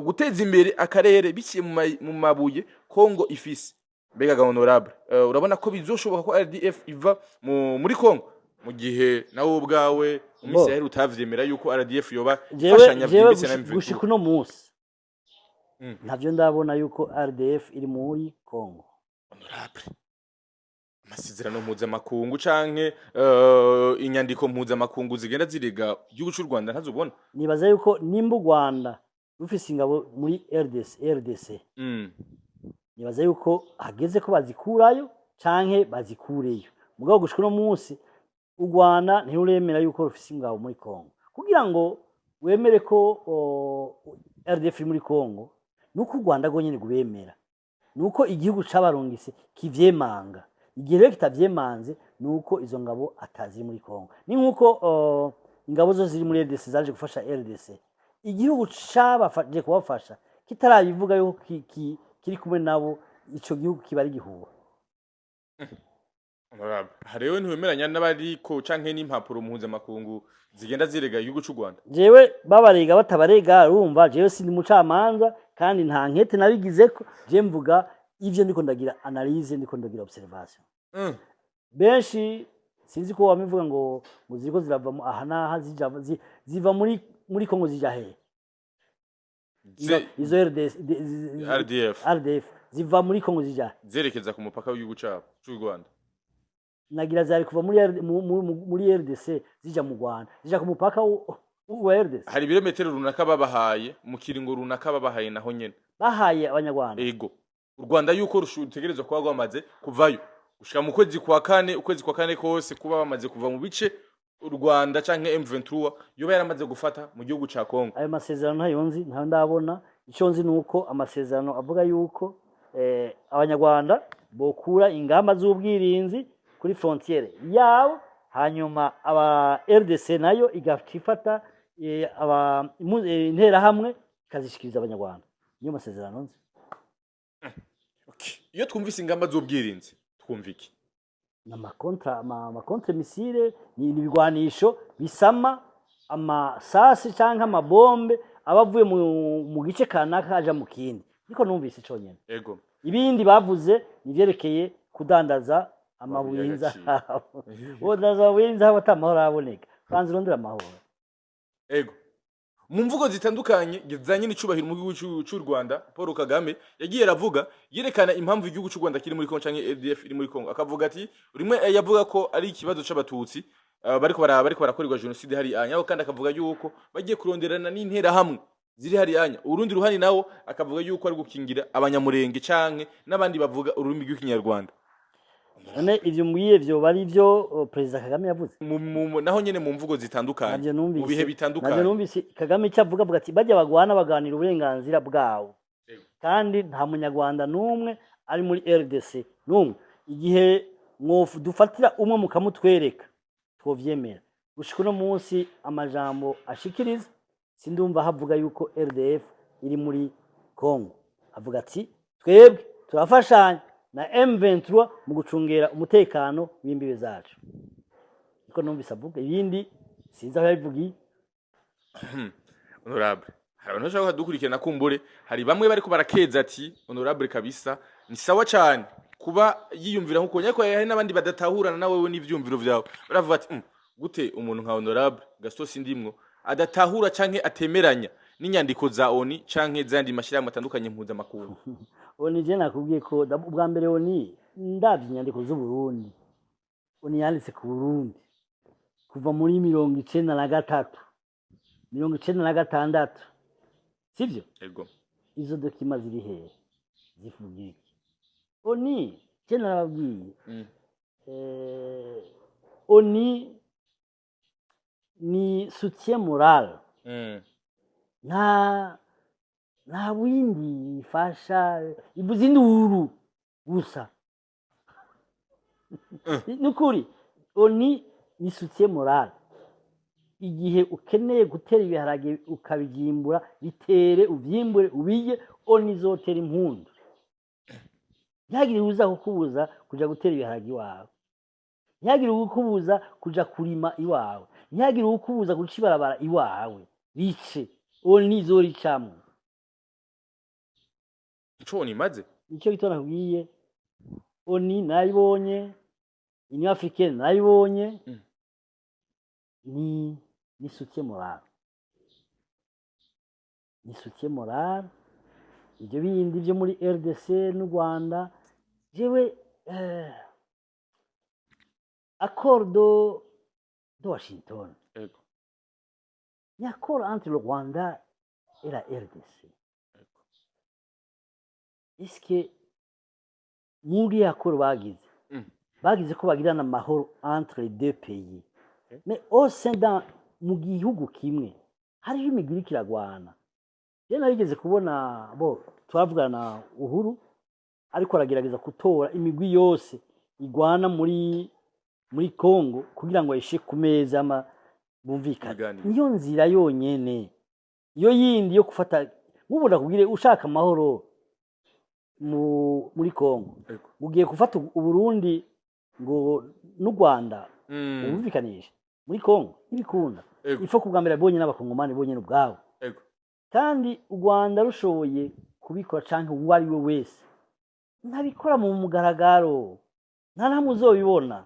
guteza imbere akarere biciye mu mabuye Kongo ifise mbega ga honorable urabona ko bizoshoboka ko RDF iva muri Kongo mu gihe nawe ubwawe umisi yari utavyemera yuko RDF yoba fashanya byimbitse na mvugo gushika no munsi ntavyo ndabona yuko RDF iri muri Kongo honorable amasezerano mpuzamakungu canke inyandiko mpuzamakungu zigenda zirega igihugu cy'u Rwanda ntazubona nibaza yuko nimba u Rwanda rufise ingabo muri RDC nibaza yuko hageze ko bazikurayo canke bazikureyo mugabo gushika no munsi u Rwanda ntiruremera yuko rufise ingabo muri Kongo kugira ngo wemere ko RDF muri Kongo nuko u Rwanda gonyene gubemera nuko igihugu cabarungise kivyemanga igihe rero kitavyemanze nuko izo ngabo atazi muri Kongo ni nkuko ingabo zo ziri muri RDC zaje gufasha RDC igihugu cabafaje kubafasha kitarabivuga yuko kiri kumwe nabo ico gihugu kibari gihuwa hariyo ntiwemeranya n'abariko canke n'impapuro mpuzamakungu zigenda zirega igihugu cy'u Rwanda jewe babarega batabarega urumva jewe sindi mucamanza kandi nta nkete nabigizeko je mvuga ivyo ndiko ndagira analyse ndiko ndagira observation benshi sinzi ko wamivuga ngo muziko zirava aha naha ziva muri Kongo zija he izo RDF ziva muri Kongo zija zerekeza ku mupaka w'igihugu cy'u Rwanda nagira zari kuva muri RDC zija mu Rwanda zija ku mupaka wa RDC hari ibirometero runaka babahaye mu kiringo runaka babahaye naho nyene bahaye abanyarwanda ego u Rwanda yuko rushutegerezwa kuba gwamaze kuvayo gushika mu kwezi kwa kane kose kuba bamaze kuva mu bice u Rwanda canke M23 yoba yaramaze gufata mu gihugu ca Kongo ayo masezerano ntayonzi nta ndabona ico nzi nuko amasezerano avuga yuko abanyarwanda bokura ingamba z'ubwirinzi kuri frontiere yabo hanyuma aba RDC nayo igafata intera hamwe ikazishikiriza abanyarwanda niyo masezerano nzi iyo twumvise ingamba z'ubwirinzi twumva iki amakontre misile ni ibigwanisho bisama amasasi canke amabombe abavuye mu gice kanaka aja mu kindi niko numvise ico nyene ego ibindi bavuze nivyerekeye kudandaza amabuyinza wodaza winza atamahoro aboneka banzi rondera amahoro ego mu mvugo zitandukanye zizanye n'icubahiro mu gihugu cy'u Rwanda. Paul Kagame yagiye aravuga yerekana impamvu igihugu cy'u Rwanda kiri muri Kongo canke ADF iri muri Kongo, akavuga ati rimwe yavuga ko ari ikibazo c'abatutsi bariko barakorerwa genocide hari anya, kandi akavuga yuko bagiye kuronderana n'intera hamwe ziri hari anya. Urundi ruhani nawo akavuga yuko ari gukingira abanyamurenge canke n'abandi bavuga ururimi rw'ikinyarwanda. none ivyo mbwiye vyo bari vyo Perezida Kagame yavuze Naho nyene mu mvugo zitandukanye mu bihe bitandukanye. navyo numvise Kagame icyo avuga ati bajya bagwana baganira uburenganzira bwabo, kandi nta munyarwanda n'umwe ari muri RDC n'umwe. Igihe mwofu dufatira umwe mukamutwereka twovyemera. Gushika uno munsi amajambo ashikiriza sindumva havuga yuko RDF iri muri Kongo. Avuga ati twebwe turafashanya na M23 mu gucungera umutekano w'imbibe zacu. Niko numvise avuga, ibindi sinzi aho yabivugiye. Honorable, hari abantu bashaka dukurikirana kumbure, hari bamwe bariko barakeza ati honorable kabisa ni sawa cyane kuba yiyumvira nkuko nyako, hari n'abandi badatahurana nawe we n'ivyumviro vyawe. Baravuga ati gute umuntu nka honorable Gaston Sindimwo adatahura canke atemeranya n'inyandiko za ONU canke zandi mashirahamwe atandukanye mpuzamakungu. ONU je nakubwiye ko ubwa mbere ONU ndavye inyandiko z'u Burundi, ONU yanditse ku Burundi kuva muri 1993 1996, sivyo? Yego. Izo dokima ziri hehe zivuga iki? ONU je narabwiye ONU ni soutien moral. nta windi ifasha, ivuza induru gusa. Nukuri ONU ni soutien moral. Igihe ukeneye gutera ibiharage ukabigimbura, bitere uvyimbure ubiye, ONU izotera impundu. Ntihagire uza kukubuza kuja gutera ibiharage iwawe, ntihagire ukubuza kuja kurima iwawe, ntihagire ukubuza guca ibarabara iwawe bice. ONU izoricamwo. Ico ni maze Nicyo gitona nakubwiye ONU nayibonye, Union Africaine nayibonye. Ni soutien moral. Ni soutien moral. Ibyo bindi byo muri RDC n'u Rwanda, jewe accord de Washington. Yego. Ni accord entre le Rwanda et la RDC. Est-ce que muri accord bagize ko bagirana amahoro entre les deux pays? Mais au sein d'un mu gihugu kimwe hariho imigwi kiragwana. Je narigeze kubona turavugana Uhuru ariko aragerageza kutora imigwi yose igwana muri Kongo kugira ngo ayishe ku meza bumvikana. Niyo nzira yonyene. Iyo yindi yo gufata nk'ubona kubwire ushaka amahoro muri Kongo, ugiye gufata Uburundi ngo n'u Rwanda ubumvikanisha muri Kongo ibikunda. Ifo kugambira bonye n'abakongomani bonye n'ubwabo. Kandi u Rwanda rushoboye kubikora canke uwo ari we wese ntabikora mu mugaragaro, nta namwe uzobibona,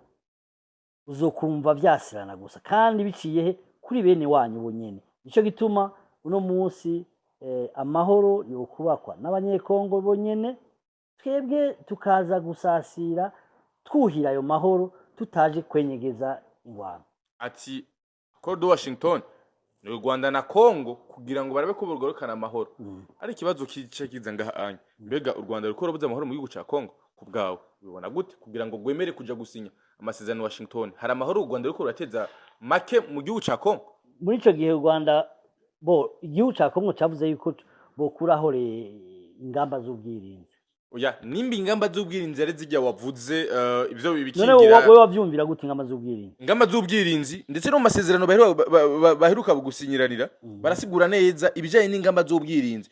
uzokumva vyasirana gusa kandi biciye he kuri bene wanyu bonyene. Nico gituma uno munsi amahoro yo kubakwa n'abanyekongo bonyene, twebwe tukaza gusasira twuhira ayo mahoro tutaje kwenyegeza ingwano. Ati accord de Washington ni Rwanda na Kongo kugira ngo barabe ko bororokana amahoro. Ari kibazo kice kiza ngahanya. Mbega u Rwanda ruko rubuza amahoro mu gihugu ca Kongo kubgawo bibona gute kugira ngo gwemere kuja gusinya amasezerano Washington? Hari amahoro u Rwanda ruko rurateza make mu gihugu ca Kongo. Muri ico gihe u Rwanda igihugu ca Kongo cavuze yuko bokuraho ingamba z'ubwirinzi. Oya, nimba ingamba z'ubwirinzi ari zijya wavuze ivyo bibikingira. None wowe wavyumvira gute ingamba z'ubwirinzi? Ingamba z'ubwirinzi ndetse no mu masezerano baheruka gusinyiranira barasigura neza ibijanye n'ingamba z'ubwirinzi.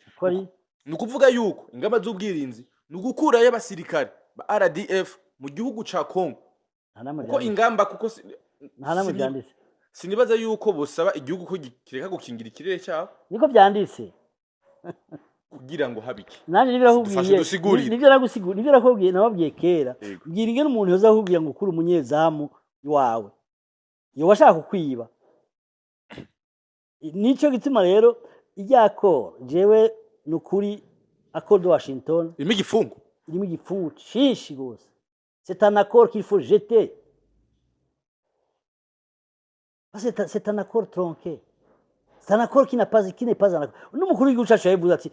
Ni ukuvuga yuko ingamba z'ubwirinzi ni ugukurayo abasirikare ba RDF mu gihugu ca Kongo. Kuko ingamba nta namwe byanditse. Sinibaza yuko bosaba igihugu ko kireka gukingira ikirere cyabo. Niko byanditse. Kugira ngo habiki. Nani nivyo nakubwiye nababwiye kera. Bwira ingene umuntu yoza kubwira ngo kuri umunyezamu wawe. Yo washaka kukwiba. nico gituma rero iryako jewe nukuri accord de Washington irimo igifungo irimo igifungo cinshi gose. C'est un accord qu'il faut jeter. C'est un accord tronqué. C'est un accord qui n'est pas un accord. N'umukuru w'igihugu cacu yavuze ati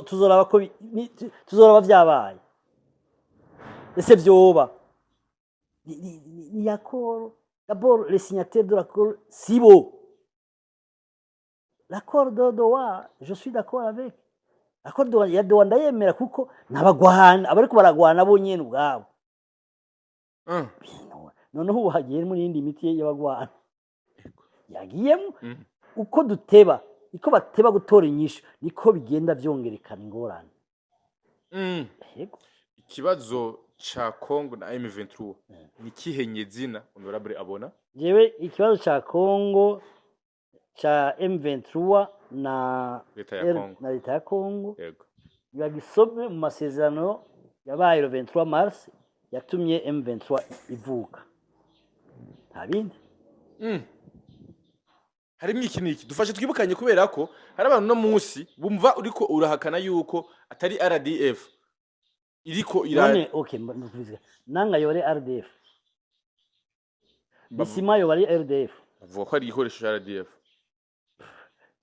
tuzoraba ko tuzoraba vyabaye. Ese vyoba. Ni accord. D'abord les signataires de l'accord si beau. L'accord de Doha, je suis d'accord avec. L'accord de Doha ndayemera kuko nabagwana abariko baragwana bo nyene ubwabo. Noneho ubu hagiye muri indi miti y'abagwana yagiyemo uko duteba iko bateba gutora inyishu niko bigenda vyongerekana ingorane. Ikibazo cha Kongo na M23 ni kihenye zina honorable abona jewe ikibazo cha Kongo cha M23 na leta ya Kongo yego yagisomwe mu masezerano yabaye le 23 mars yatumye M23 ivuka nta bindi. Harimo iki dufashe twibukanye kubera ko hari abantu no munsi bumva uriko urahakana yuko atari RDF iriko none okay mvuze nanga yore RDF bisima yo bari RDF bavuga ko ari igikoresho cya RDF.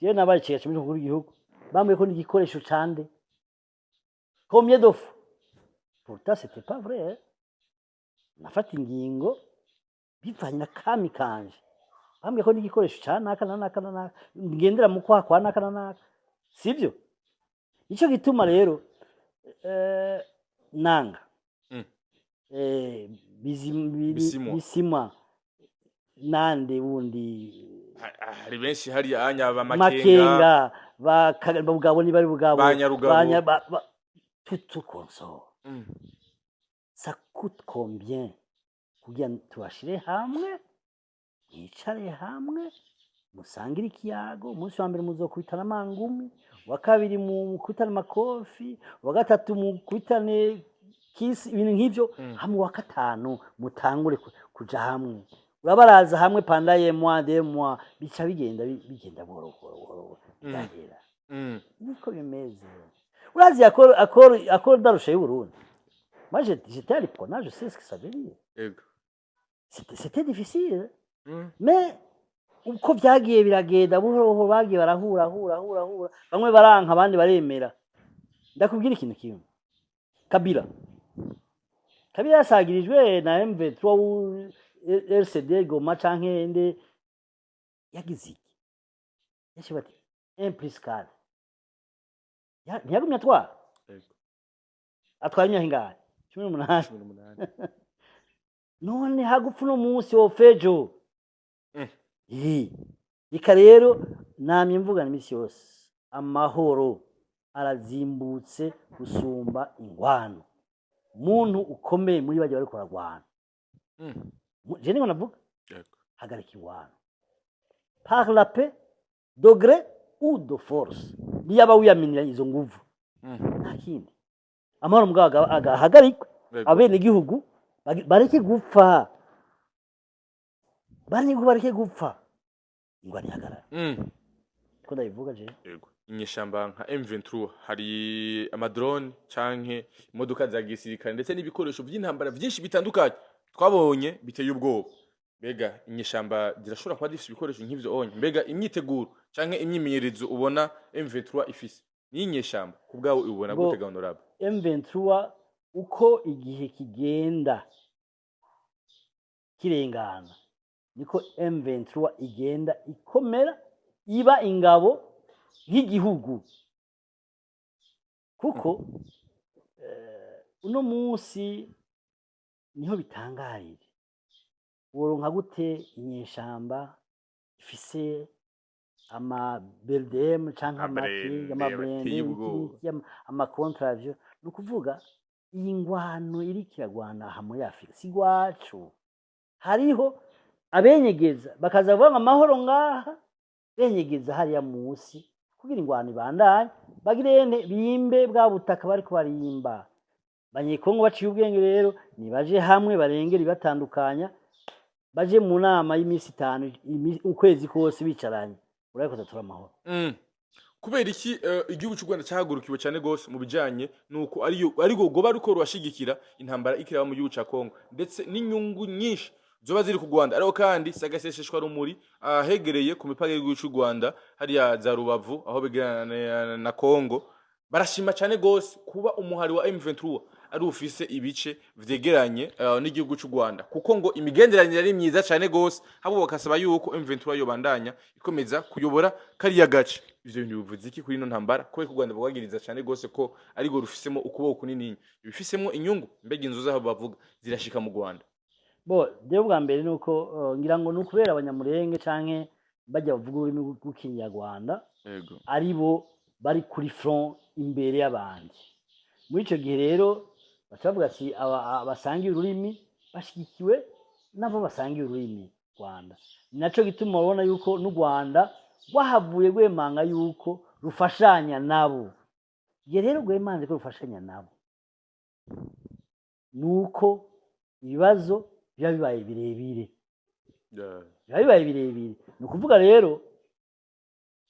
Je nabaye cyacu muri kuri gihugu bamwe ko ni igikoresho cande combien de fois pourtant c'était pas vrai hein? Nafata ingingo bivanye na kami kanje bamwe ko ni igikoresho canaka naka ngendera mu kwa naka sivyo ico gituma rero nanga bisima nande wundi hari benshi hari anya Makenga bugabo ni bari bugabo tout consort. Ça coûte combien kugira tubashire hamwe yicare hamwe musangira ikiyago umunsi wa mbere muzokubitana amangumi wa kabiri mu kwitana makofi wa gatatu mu kwitane kisi ibintu nk'ivyo hamwe wa gatanu mutangure kuja hamwe urabaraza hamwe pandaye moi bica bigenda boro byagera niko bimeze urazi akora darusha y'Uburundi. Moi j'étais à l'IPRONA, je sais ce que ça veut dire. C'était difficile mais uko byagiye biragenda buhoro bagiye barahura bamwe baranka abandi baremera. Ndakubwira ikintu kimwe Kabila yasagirijwe na M23 RCD Goma canke nde yagize iki yashibati implicable ntiyagumye atwara imyaka 18 none hagupfu no munsi wo fejo ika rero namye mvugana imisi yose amahoro arazimbutse gusumba ingwano muntu ukomeye muri baje bari koragwana je ningo navuga hagarika ingwano par la paix degré ou de force niyaba wiyaminira izo nguvu nta kindi amahoro mugabo agahagarikwe abene gihugu bareke gupfa bareke gupfa ingwani hagarara ko ndabivuga je yego inyeshamba nka M23 hari amadrone canke imodoka za gisirikare ndetse n'ibikoresho by'intambara byinshi bitandukanye twabonye biteye ubwoba mbega inyeshamba zirashobora kuba zifite ibikoresho nk'ivyo onye mbega imyiteguro canke imyimenyerezo ubona M23 ifise ni inyeshamba kubgawe ubona gutega honorable M23 uko igihe kigenda kirengana niko M23 igenda ikomera iba ingabo nk'igihugu kuko uno munsi niho bitangarije woronka gute inyeshamba ifise ama BLDM canke ama contravio nukuvuga iyi ngwano iri kiragwana aha muri Afrika si gwacu hariho abenyegeza bakaza vuga amahoro ngaha benyegeza hariya munsi kugira ingwano ibandanye bagirene bimbe bwa butaka bari kubarimba banyekongo baciye ubwenge rero nibaje hamwe barengera ibatandukanya baje mu nama y'imisi 5 ukwezi kose bicaranye urabona ko turamahoro. Kubera iki igihugu cy'u Rwanda cyahagurukiwe cyane gose mu bijanye nuko arigo goba ruko rwashigikira intambara ikiraba mu gihugu ca Kongo ndetse n'inyungu nyinshi zoba ziri ku Rwanda ariko kandi sagasesheshwa rumuri hegereye ku mipaka y'igihugu cy'u Rwanda hariya za Rubavu aho begerana na Kongo barashima cyane gose kuba umuhari wa M23 ari ufise ibice vyegeranye n'igihugu cy'u Rwanda kuko ngo imigenderanire ari myiza cyane gose habo bakasaba yuko M23 yobandanya ikomeza kuyobora kariya gace. Ivyo bintu bivuze iki kuri no ntambara ko ku Rwanda bwagiriza cyane gose ko ari go rufisemo ukuboko kunini bifisemo inyungu mbega inzu zaho bavuga zirashika mu Rwanda. Bo je bwa mbere nuko ngira ngo nukubera abanyamurenge canke bajya bavuga ururimi rw'ikinyarwanda ari bo bari kuri front imbere y'abandi. Muri ico gihe rero bacavuga ati abasangiye ururimi bashigikiwe nabo basangiye ururimi Rwanda. Naco gituma ubona yuko n'u Rwanda wahavuye gwemanga yuko rufashanya nabo. Ye rero gwemanze ko rufashanya nabo. Nuko ibibazo biba bibaye birebire. Biba bibaye birebire. Ni ukuvuga rero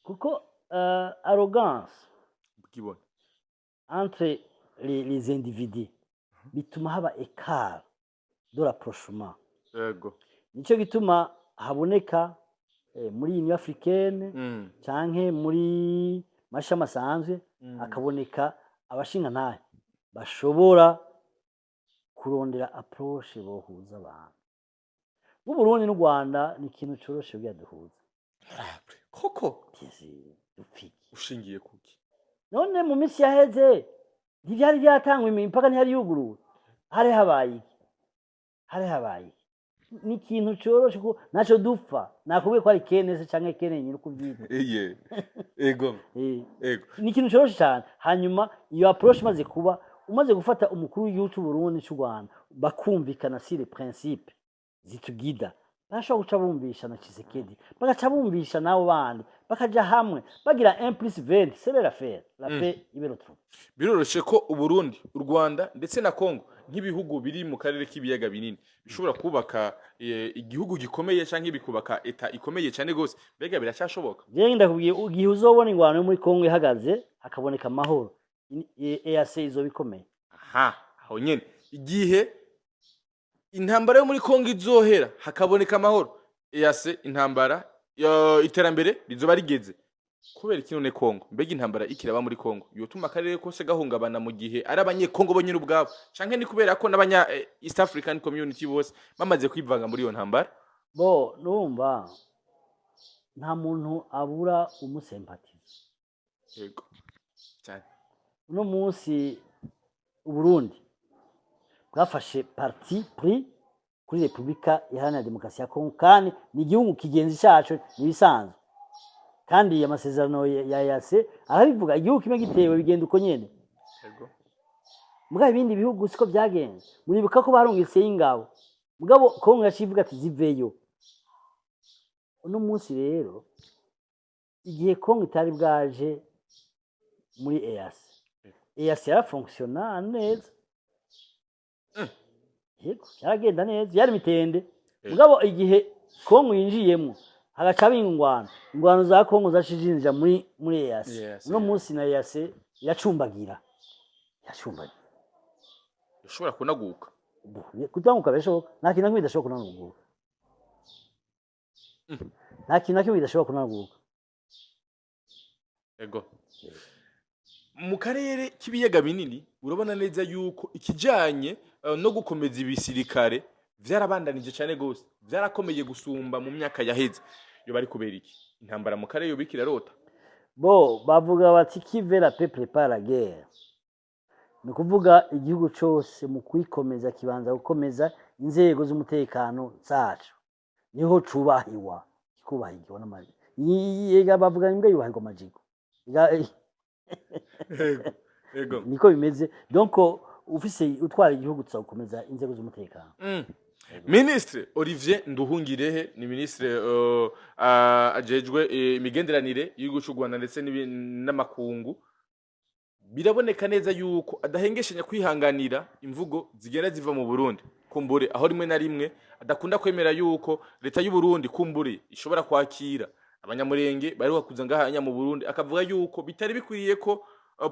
kuko arrogance bwibona entre les individus bituma haba écart de rapprochement. Yego. Nico gituma haboneka muri Union Africaine canke muri mashama sanzwe akaboneka abashinga ntahe bashobora kurondera approche bohuza abantu. Mu Burundi n'u Rwanda ni ikintu coroshe byaduhuza. Koko dupfiki ushingiye kuki? None mu misi yaheze ntivyari byatangwa imipaka ntihari yuguruwe. Hari habaye ni ikintu coroshe ko naco dupfa nakubwiye ko ari kenese canke kenenye no kuvyita. Ego. Ni ikintu coroshe cyane. Hanyuma iyo approche maze kuba umaze gufata umukuru w'igihugu cy'u Burundi cy'u Rwanda bakumvikana sur les principes zitugida bashobora guca bumvisha na Tshisekedi bagaca bumvisha nabo bandi bakaja hamwe bagira 1+20 c'est l'affaire la paix iberotro. Biroroshe ko u Burundi u Rwanda ndetse na Kongo nk'ibihugu biri mu karere k'ibiyaga binini bishobora kubaka igihugu gikomeye canke bikubaka eta ikomeye cyane gose mbega biracyashoboka? Je ndakubwiye ugiye uzobona ingwano muri Kongo ihagaze hakaboneka amahoro EAC izo bikomeye. Aho nyene igihe intambara yo muri Kongo izohera hakaboneka amahoro EAC intambara iterambere rizoba rigeze kubera iki none Kongo mbega intambara ikiraba muri Kongo yotuma akarere kose gahungabana mu gihe ari abanyekongo bonyine ubwabo canke ni kubera ko n'abanya East African Community bose bamaze kwivanga muri iyo ntambara? Bo numva nta muntu abura umusempatiza. Yego cyane. Uno munsi u Burundi bwafashe parti pris kuri Republika Iharanira Demokarasi ya Kongo kandi ni igihugu kigenzi cyacu nibisanzwe kandi amasezerano ya EAC arabivuga igihugu kimwe gitewe bigenda uko nyene. Yego. Muga ibindi bihugu siko byagenze muribuka ko barungitse ingabo mugabo Kongo yacivuga ati ziveyo. Uno munsi rero igihe Kongo itari bwaje muri EAC yarafonctiona neza. Yego cyaragenda neza yari mitende mugabo igihe Kongo yinjiyemo hagaca ingwano za Kongo zashinja muri EAC. Uno munsi na EAC yacumbagira ushobora kunaguka kutanguka beshoka nta kintu kimwe bidashobora kunaguka. Nta kintu kimwe bidashobora kunaguka. Ego. Mu karere k'ibiyaga binini urabona neza yuko ikijanye no gukomeza ibisirikare vyarabandanije cyane gose vyarakomeye gusumba mu myaka yaheze. Yo bari kubera iki intambara mu karere yo bikira rota? Bo bavuga bati qui veut la paix prépare la guerre. Ni kuvuga igihugu cyose mu kwikomeza kibanza gukomeza inzego z'umutekano zacu niho cubahiwa kikubahirwa n'amaji. Yega bavuga imbwa yubahirwa amajigo. Ego. Niko bimeze donc ufise utwara igihugu tsakomeza inzego z'umutekano. Ministre Olivier Nduhungirehe ni ministre ajejwe imigenderanire y'igihugu cy'u Rwanda ndetse n'amakungu biraboneka neza yuko adahengeshanya kwihanganira imvugo zigenda ziva mu Burundi kumbure aho rimwe na rimwe adakunda kwemera yuko leta y'u Burundi kumbure ishobora kwakira abanyamurenge bari wakuza ngaha mu Burundi akavuga yuko bitari bikwiriye ko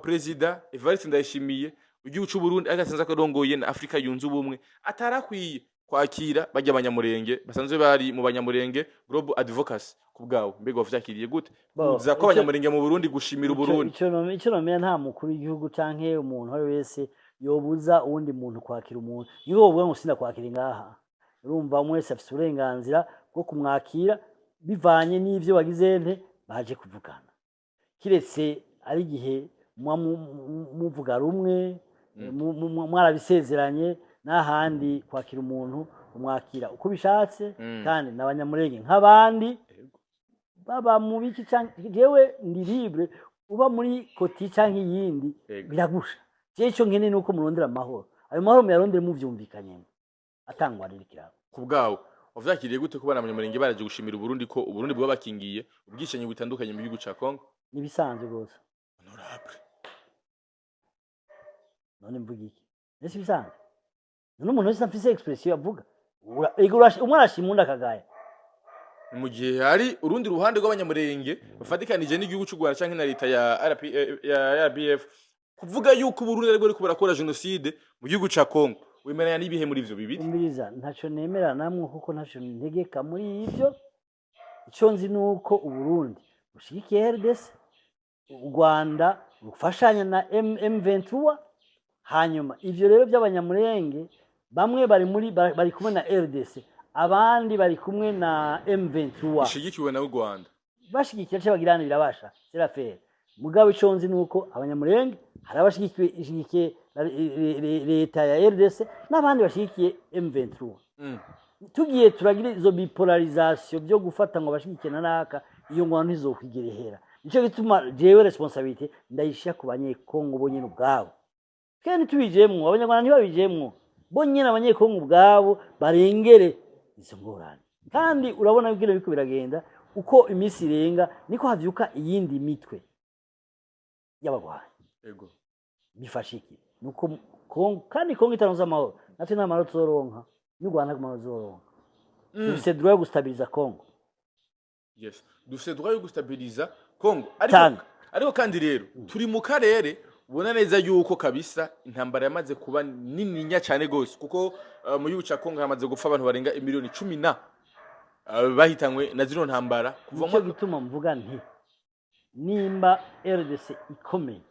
president Evariste Ndayishimiye igihugu cy'u Burundi agasanzwe akarongoye na Afrika yunze ubumwe atarakwiye kwakira bajya abanyamurenge basanzwe bari mu banyamurenge Global Advocacy kubgawo mbega wavyakiriye gute uza ko abanyamurenge mu Burundi gushimira Burundi icyo nomera nta mukuru w'igihugu canke umuntu ari wese yobuza uwundi muntu kwakira umuntu niho uvuga ngo sinda kwakira ngaha urumva umwe wese afite uburenganzira bwo kumwakira bivanye n'ivyo wagize nte baje kuvugana kiretse ari igihe muvuga rumwe mwarabisezeranye n'ahandi kwakira umuntu umwakira uko bishatse kandi n'abanyamurenge nk'abandi baba mu biki cyangwa jewe ndi libre uba muri koti cyangwa iyindi biragusha je cyo nkene nuko murondera amahoro ayo mahoro muyarondere muvyumvikanye atangwa ririkira kubgawo wavyakiriye gute kubana abanyamurenge baraje gushimira Burundi ko Burundi bwo bakingiye ubwishenye butandukanye mu gihugu ca Kongo nibisanzwe gose honorable none mvuga iki nese bisanzwe none umuntu wese afise expression avuga umwe arashimunda kagaya mu gihe hari urundi ruhande rw'abanyamurenge bafatikanije n'igihugu cy'u Rwanda canke na leta ya RBF kuvuga yuko Burundi ari bwo barakora genocide mu gihugu ca Kongo wemeranya n'ibihe muri ivyo bibiri umiriza ntaco nemera namwe kuko ntaco ntegeka muri ivyo icyo nzi nuko Burundi bushigikiye RDC u Rwanda rufashanya na M23 hanyuma ivyo rero by'abanyamurenge bamwe bari kumwe na RDC abandi bari kumwe na M23 bishigikiwe na Rwanda bashigikira cyo bagirana birabasha serafere mugabo ico nzi nuko abanyamurenge hari abashigikiye leta ya RDC n'abandi bashigikiye M23 tugiye turagira izo bipolarisation byo gufata ngo bashigikiye naka iyo ngwano ntizokwigerehera nico gituma jewe responsabilité ndayishya ku banyekongo bonyene ubwabo kandi tubijemwo abanyarwanda ntibabijemwo bonyene abanyekongo ubwabo barengere izo ngorane kandi urabona bigire biko biragenda uko imisi irenga niko havyuka iyindi mitwe y'abagwanyi ego bifashiki nuko kandi Kongo itaronza amahoro natwe nta mahoro tuzoronka n'u Rwanda amahoro tuzoronka dufise droit yo gustabiliza Kongo yes dufise droit yo gustabiliza Kongo ariko kandi rero turi mu karere ubona neza yuko kabisa intambara yamaze kuba nininya cyane gose kuko mu gihugu ca Kongo hamaze gupfa abantu barenga miliyoni 10 bahitanywe na zino ntambara kuva mu gituma mvuga nti nimba RDC ikomeye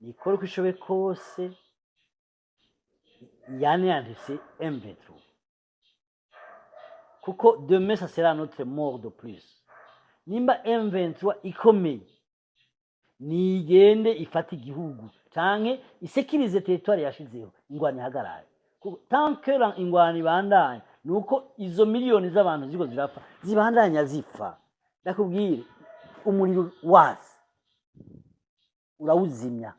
nikora uko ishoboye kose yanditse M23 kuko demain ça sera notre mort de plus nimba M23 ikomeye nigende ifata igihugu canke isekirize territoire yashizeho ingwani hagarare tant que ingwani bandanye nuko izo miliyoni z'abantu ziko zirapfa zibandanya zipfa ndakubwire umuriro wasi urawuzimya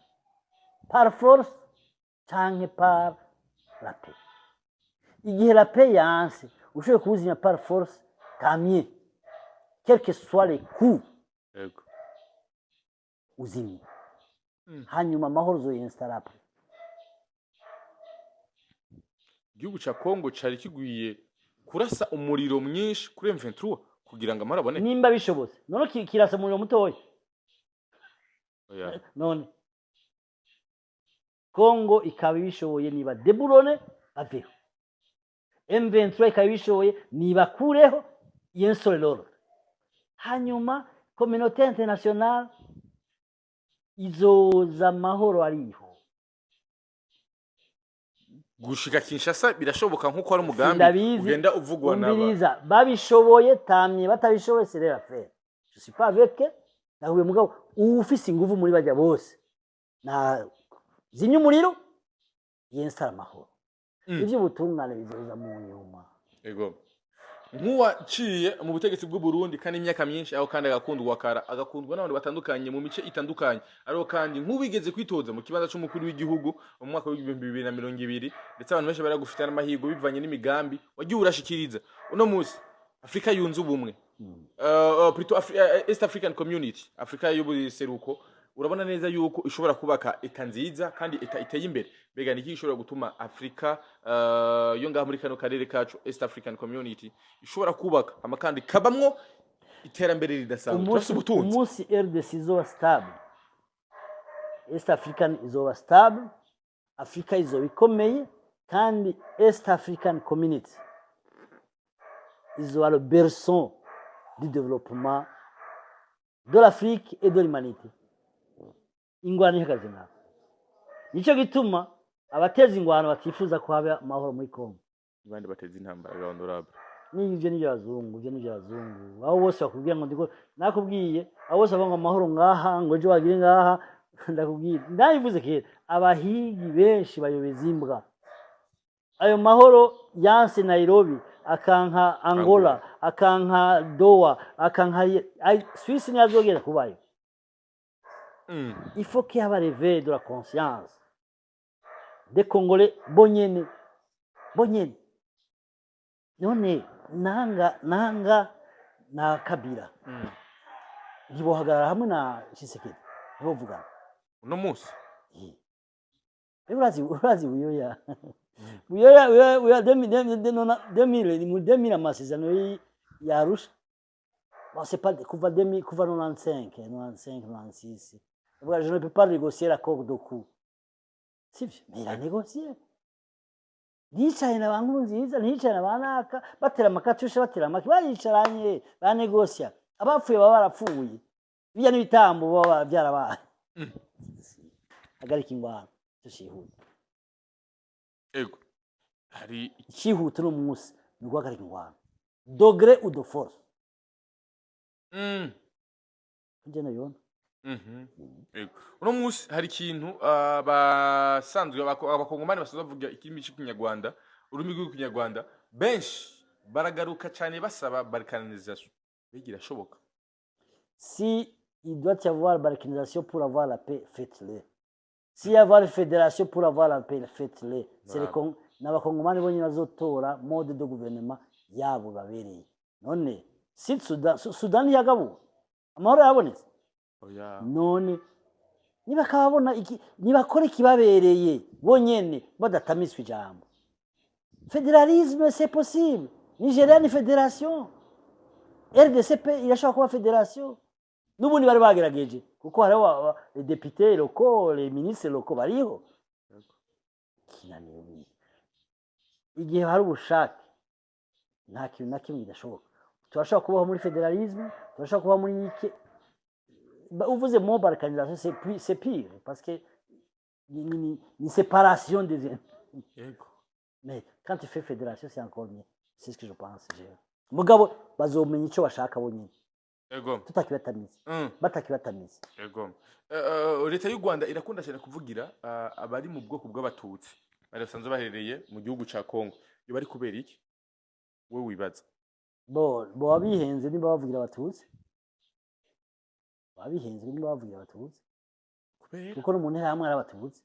par force canke par la paix igihe la paix yanse ushoboye kuwuzimya par force kamye quel que soit les coups uzimye hanyuma amahoro zoyinstara igihugu ca Kongo cari kigwiye kurasa umuriro mwinshi kuri M23 kugira ngo amara abone nimba bishobotse none kirasa umuriro mutoya none Kongo ikaba ibishoboye niba deburone aveho M23 ikaba ibishoboye niba kureho yensorero hanyuma communauté internationale izoza amahoro ariho gushika Kinshasa birashoboka nkuko ari umugambi ugenda uvugwa naba babishoboye tamye batabishoboye c'est leur affaire je suis pas avec nahuye mugabo ufise ingufu muri bajya bose na zimye umuriro yensara amahoro ivyo butungane bizoza mu nyuma ego nkuwaciye mu butegetsi bw'u Burundi kandi imyaka myinshi aho kandi agakundwa n'abantu batandukanye mu mice itandukanye ariho kandi nk'ubigeze kwitoza mu kibanza cy'umukuru w'igihugu mu mwaka wa 2020 ndetse abantu benshi baragufite n'amahigo bivanye n'imigambi wagiye urashikiriza uno munsi Afrika yunze ubumwe East African Community Afrika y'ubuseruko urabona neza yuko ishobora kubaka eta nziza kandi eta iteye imbere bega niki ishobora gutuma Afrika yo ngaha muri kano karere kacu East African Community ishobora kubaka amakandi kabamwo iterambere ridasanzwe turafise ubutunzi umunsi RDC izoba stable, East African izoba stable, Afrika izoba ikomeye, kandi East African Community izoba le berceau du développement de l'Afrique et de l'humanité. Ingwano ihagaze naho. Nico gituma abateza ingwano batifuza ko haba amahoro muri Kongo. abandi bateza intambara honorable. N'ivyo n'ivyo bazungu. Aho bose bakubwira ngo ndiko nakubwiye, aho bose bavuga amahoro ngaha, ngo ejo bagire ngaha, ndakubwira. Ndayivuze kera, abahigi benshi bayobeza imbwa. Ayo mahoro yanse Nairobi, akanka Angola, akanka Doha, akanka Suisse ntiyazogera kubayo. Il faut qu'il y ait un réveil de la conscience des Congolais bonyene. None nanga na Kabila ntibohagarara hamwe na Tshisekedi ntibovugana uno munsi urazi buyoya 2000 amasezerano yarusha. Bon, c'est pas kuva 95, je ne peux pas négocier l'accord de coup. Mais il a négocié. Nicaye na bankuru nziza, nicaye na banaka, batera amakatusha, batera amaki, baricaranye, banegosya. Abapfuye baba barapfuye. Biya n'ibitambo baba byarabaye. Agarika ingwano, tushihuta. Ego. Hari ikihuta no munsi, nuko agarika ingwano. Degré ou de force. Nje nabibona. Uno munsi hari ikintu abasanzwe abakongomani basanzwe bavuga ikirimi cy'ikinyarwanda ururimi rw'ikinyarwanda benshi baragaruka cyane basaba balkanisation bigira shoboka. Si il doit y avoir balkanisation pour avoir la paix, faites-le. Si y avoir fédération pour avoir la paix, faites-le. C'est n'abakongomani bonyine bazotora mode de gouvernement yabo babereye. None si Sudan yagabu amahoro yabonetse. None niba kababona niba kore kibabereye bonyene badatamiswe ijambo. Fédéralisme c'est possible. Nigeria ni fédération. RDCP irashaka kuba fédération. Nubundi bari bagerageje kuko hariho les députés locaux, les ministres locaux bariho. Kinaniye. Igihe hari ubushake nta kintu na kimwe kidashoboka. Turashaka kubaho muri fédéralisme, turashaka kubaho muri iki. Uvuze mo balkanisation c'est pire parce que une séparation des mais quand tu fais fédération c'est encore mieux. C'est ce que je pense. Mugabo bazomenya ico bashaka bonyine. Ego. Tutakibatamiza. Batakibatamiza. Ego. Leta y'u Rwanda irakunda cyane kuvugira abari mu bwoko bw'abatutsi. Bari basanzwe baherereye mu gihugu ca Kongo. Yo bari kubera iki? Wewe wibaza. Bo abihenze niba bavugira abatutsi. Abihenze niba bavugira abatutsi. Kubera kuko no mu ntera hamwe arabatutsi.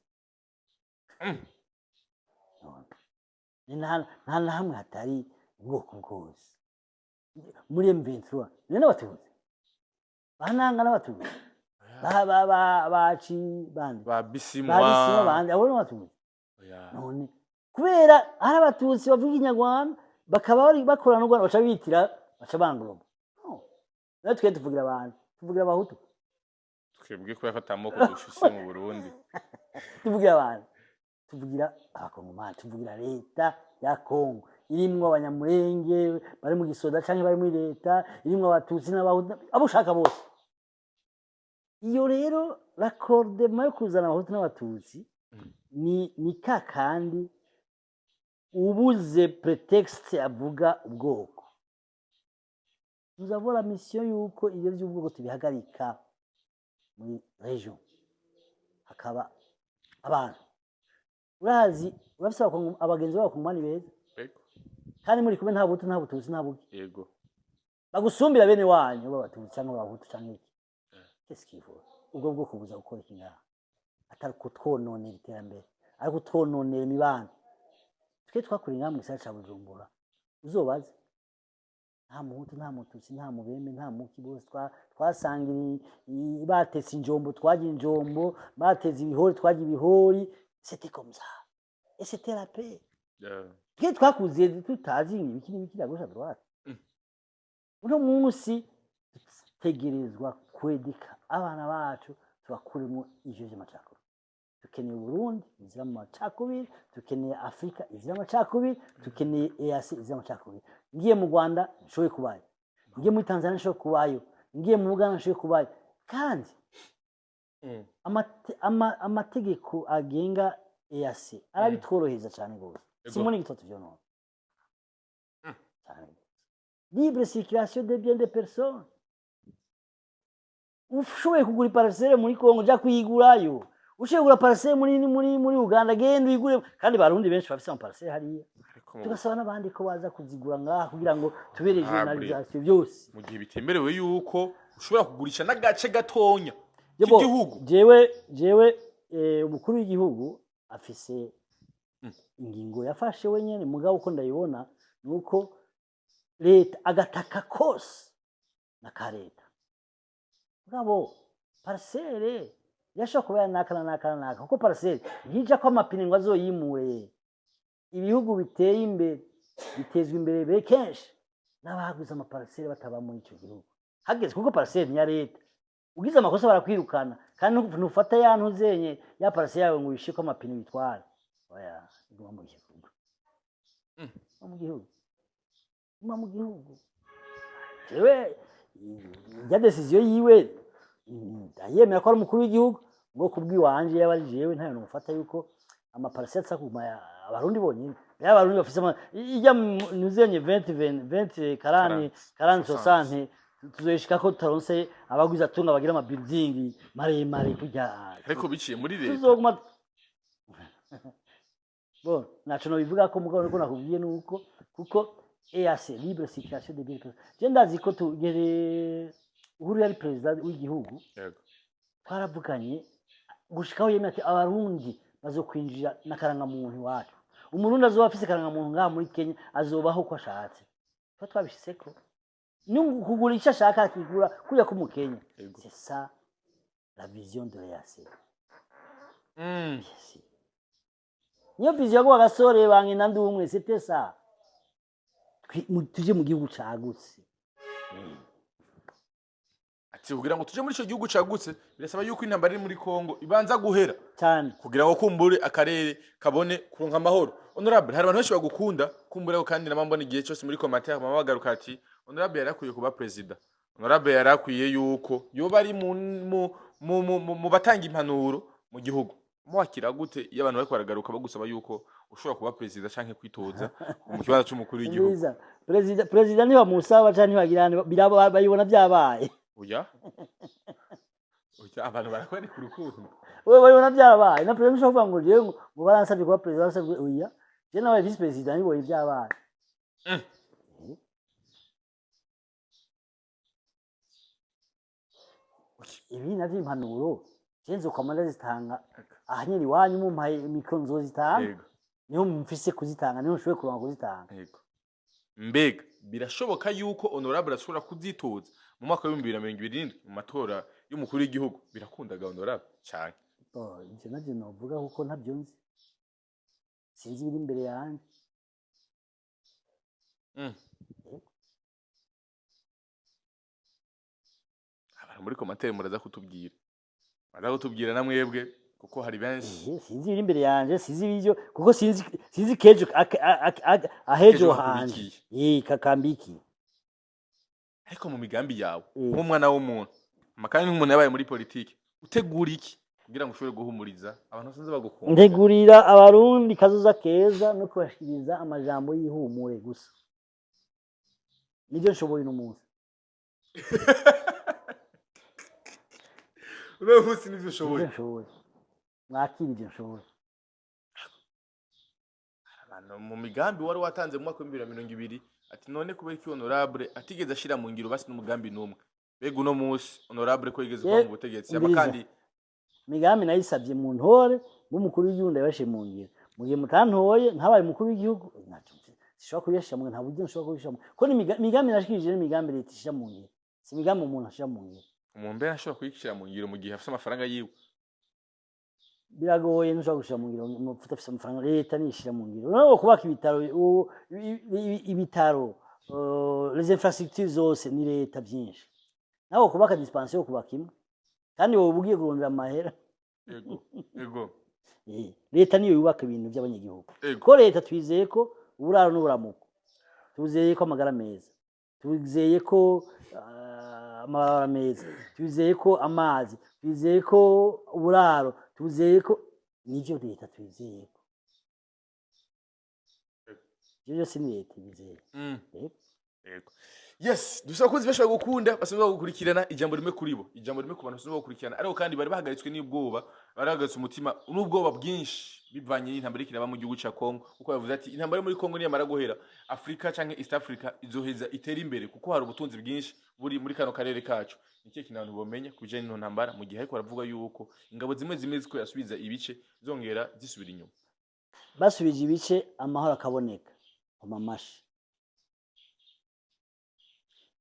Nta hamwe hatari ubwoko bwose. Muri M23 ni n'abatutsi. Bananga n'abatutsi. Baci bandi. Bisimwa bandi abo n'abatutsi. None kubera ari abatutsi bavuga inyarwanda bakaba bari bakora no baca bitira baca banguroma. Natwe tuvugira abantu, tuvugira abahutu. Twebwe ko yafatamoko dushise mu Burundi. Tuvugira abantu. Tuvugira abakongomani, tuvugira leta ya Kongo. Irimwo abanyamurenge bari mu gisoda canke bari muri leta, irimwo abatutsi n'abahutu abushaka bose. Iyo rero raccordement yo kuzana abahutu n'abatutsi ni kakandi ubuze prétexte avuga ubwoko. Nous avons la mission yuko ibyo by'ubwoko tubihagarika muri region. Hakaba abantu urazi urafise abagenzi babo kumani beza. Kandi muri kumwe nta butu nta bututsi nta buki. Yego. Bagusumbira bene wanyu b'abatutsi cyangwa abahutu cyangwa iki. Qu'est-ce qu'il faut? Ubwo bwoko buza gukora ikinga. Atari kutwononera iterambere. Ari kutwononera imibano. Twe twakuri ngamwe sacha Bujumbura. Uzobaze. Nta muhutu nta mututsi nta mubembe nta muki bose twasangira batetse injombo twagira injombo bateze ibihori twagira ibihori. C'était comme ça. Et c'était la paix. Twe twakuze tutazi ibikiri à gauche à droite. Uno munsi dutegerezwa kwedika abana bacu tubakuremo ivyo vy'amacakubiri. Dukeneye Burundi izira mu macakubiri, dukeneye Afrika izira amacakubiri, dukeneye EAC izira amacakubiri. Ngiye mu Rwanda nshoboye kubayo, ngiye muri Tanzania nshoboye kubayo, ngiye mu Uganda nshoboye kubayo. Kandi amategeko agenga EAC arabitworoheza cyane gose. Simoni gitoto vyo no. Libre circulation des biens des personnes. Ushoboye kugura parcelle muri Kongo ja kuyigurayo. Ushoboye kugura parcelle muri Uganda genda uyigure, kandi barundi benshi bafise ama parcelle hariya. Tugasaba n'abandi ko baza kuzigura ngaha kugira ngo tubere journalisation byose. Mu gihe bitemerewe yuko ushobora kugurisha n'agace gatonya Yebo, k'igihugu. jewe umukuru w'igihugu afise ingingo yafashe wenyene, mugabo uko ndayibona nuko leta agataka kose na kareta. Mugabo parcelle yashobora kuba yanakana kuko parcelle yija ko amapine ngo azoyimure. Ibihugu biteye imbere bitezwe imbere kenshi n'abaguze ama parcelle bataba muri ico gihugu. Hageze kuko parcelle ni ya leta. Ugize amakosa barakwirukana kandi ntufata yantu zenye ya parcelle yawe ngo uyishike amapine bitwara. Oya, iguma mu gihugu. Mu gihugu. Mu gihugu. Jewe ya decision yiwe ndayemera ko ari umukuru w'igihugu ngo kubwiwanje yaba ari jewe ntayo numufata yuko ama parcelle tsakuma abarundi bonyine. Ya abarundi bafise ijya nuzenye 20 40 60 tuzoyishika ko taronse abagwiza tunga bagira ama building maremare kujya. Ariko biciye muri leta. Tuzoguma Bon, nacho no bivuga ko mugabo niko nakubwiye nuko kuko EAC libre circulation des biens personnes. Je ndazi ko tugere uhuru yari president w'igihugu. Yego. Twaravuganye gushikaho yemeye ati abarundi bazokwinjira nakaranga muntu wacu. Umurundi azoba afise karanga muntu ngaha muri Kenya azobaho ko ashatse. Twabishitseko. Kugura icyo ashaka akigura kujya ko mu Kenya. C'est ça la vision de l'EAC. Yes. Niyo vision ko agasore bange nandi umwe c'était ça. Tuje mu gihugu cagutse. Ati kugira ngo tuje muri ico gihugu cagutse birasaba yuko intambara iri muri Kongo ibanza guhera cyane kugira ngo kumbure akarere kabone kuronka amahoro. Honorable, hari abantu benshi bagukunda kumbure kandi namambona igihe cyose muri commentaire mama bagaruka ati Honorable yarakwiye kuba president. Honorable yarakwiye yuko yoba ari mu batanga impanuro mu gihugu. Mwakira gute iyo abantu bari kwaragaruka bagusaba yuko ushobora kuba president canke kwitoza mu kibanza cy'umukuru w'igihugu? President niba musaba canke bagirane bayibona byabaye. Oya. Oya, abantu barakwari ku rukundo. Wewe bayibona byabaye. Na president ushobora ngo je ngo baransabye kuba president asabwe oya. Je nawe vice president nibo byabaye. Ibi navyo impanuro jenzo komanda zitanga ahanyeri wanyu mu mpaye mikro nzozitanga niho mumfise kuzitanga niho nshoboye kuronka kuzitanga. Yego. Mbega birashoboka yuko Honorable ashobora kuzitoza mu mwaka wa 2027 mu matora y'umukuru w'igihugu? Birakundaga Honorable cyane. Ivyo navyo novuga kuko ntabyo nzi. Sinzi biri imbere yanje. Muri commentaire muraza kutubwira. Muraza kutubwira namwebwe kuko hari benshi. Sinzi biri imbere yanje, sinzi ibyo kuko sinzi kejo ahejo hanje. Kakambiki. Ariko mu migambi yawe nk'umwana w'umuntu, amakandi nk'umuntu yabaye muri politiki, utegura iki kugira ngo ushobore guhumuriza abantu basanze bagukunda? Ndegurira abarundi kazoza keza no kubashikiriza amajambo y'ihumure gusa. Nibyo nshoboye no munsi. Uro munsi nivyo ushoboye. Mwakira ibyo nshoboye. Abantu mu migambi wari watanze mu mwaka wa 2020 ati none kubera iki Honorable atigeze ashira mu ngiro basi n'umugambi numwe. Bega uno munsi Honorable ko yigeze kwa mu butegetsi abakandi migambi nayisabye mu ntore mu mukuru w'igihugu ndabashe mu ngiro. Mu gihe mutantoye ntabaye mukuru w'igihugu sishobora kubishira mu nta buryo nshobora kubishira ko ni migambi nashikije ni migambi leta ishira mu ngiro. Si migambi umuntu ashira mu ngiro. Umuntu mbere ashobora kuyishira mu ngiro mu gihe afite amafaranga yiwe. Biragoye nshobora gushira mu ngiro mufite afite amafaranga leta nishira mu ngiro. No kubaka ibitaro les infrastructures zose ni leta byinshi. naho kubaka dispensation kubaka imwe kandi wowe ugiye kurondera amahera ego leta niyo yubaka ibintu by'abanyagihugu Ego. ko leta twizeye ko uburaro n'uburamuko twizeye ko amagara meza twizeye ko amabara meza twizeye ko amazi twizeye ko uburaro twizeye ko nivyo leta twizeye ko ibyo byose ni leta bizeye Ego. Yes, dusaba kunzi bashobora gukunda basubira gukurikirana ijambo rimwe kuri bo. Ijambo rimwe ku bantu basubira gukurikirana. Ariko kandi bari bahagaritswe n'ubwoba, barahagaritse umutima n'ubwoba bwinshi bivanye n'intambara ikiraba mu gihugu ca Kongo. Kuko yavuze ati intambara muri Kongo niyo mara guhera Afrika canke East Africa izoheza itera imbere kuko hari ubutunzi bwinshi buri muri kano karere kacu. Niki kintu abantu bomenya kubijanye n'ino ntambara mu gihe ariko baravuga yuko ingabo zimwe ziko yasubiza ibice zongera zisubira inyuma. basubije ibice amahoro akaboneka amamashi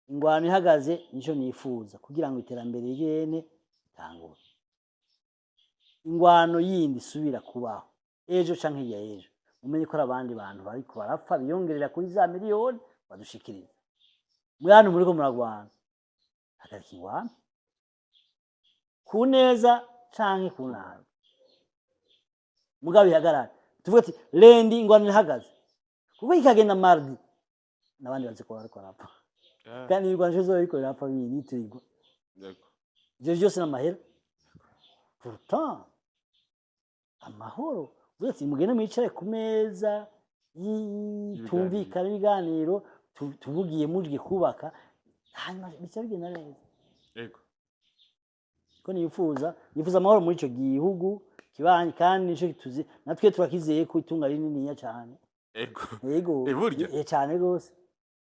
ingwano ihagaze nico nifuza kugira ngo iterambere ryene tangure ingwano yindi subira kubaho ejo canke hirya ejo mumenye ko abandi bantu bariko barapfa biyongerera kuri za miliyoni badushikiriza mwana muriko muragwana hagarika ingwano ku neza canke ku nabi mugabe ihagarara tuvuga ati lendi ingwano ihagaze kuko ikagenda mardi nabandi baziko bariko barapfa kandi ingwano zo bikorera apfa binitirwa ivyo byose n'amahera pourtant amahoro uretse mugene mwicare ku meza tumvikana ibiganiro tuvugiye mugiye kubaka hanyuma bica bigenda neza Ego. ko nifuza amahoro muri ico gihugu kibanye kandi nico tuzi natwe turakizeye ko itunga rinini cyane Ego. Yego cyane gose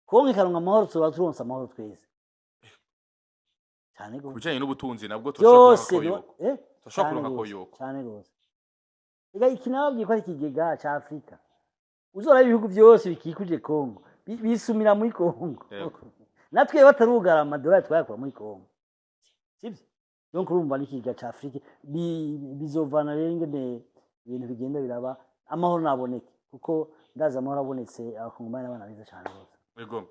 konke karonka amahoro tuba turonsa amahoro twese cyane gose kubijanye n'ubutunzi nabwo turashobora kuronka koyoko cyane gose ega ikinababwiye ko ari ikigega ca Afrika uzora ibihugu byose bikikuje Kongo bisumira muri Kongo natwe batarugara amadolari twayakura muri Kongo sibyo donc urumva n'ikigega ca Afrika bizovana rero ingene ibintu bigenda biraba amahoro naboneke kuko ndaza amahoro abonetse abakongomani n'abana biza cyane gose Ego.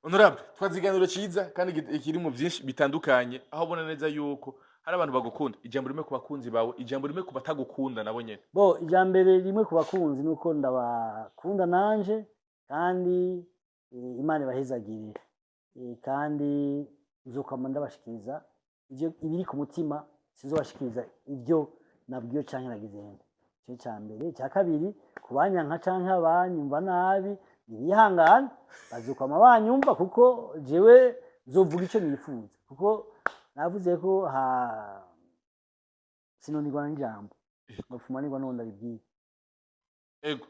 Honorable, twaziganiro ciza kandi ikiri mu byinshi bitandukanye aho ubona neza yuko hari abantu bagukunda ijambo rimwe ku bakunzi bawe ijambo rimwe ku batagukunda nabo nyene bo ijambere rimwe ku bakunzi nuko ndabakunda nanje kandi Imana ibahezagirire kandi nzokama ndabashikiriza ivyo ibiri ku mutima sizobashikiriza ivyo nabwiyo canke nagizende cyo cyambere cya kabiri kubanyanka canke abanyumva nabi nibihangana bazukama banyumva kuko jewe nzovuga ico nifuza kuko navuze ko sinonirwa n'ijambo bafumanirwa nonda bibwiye Ego.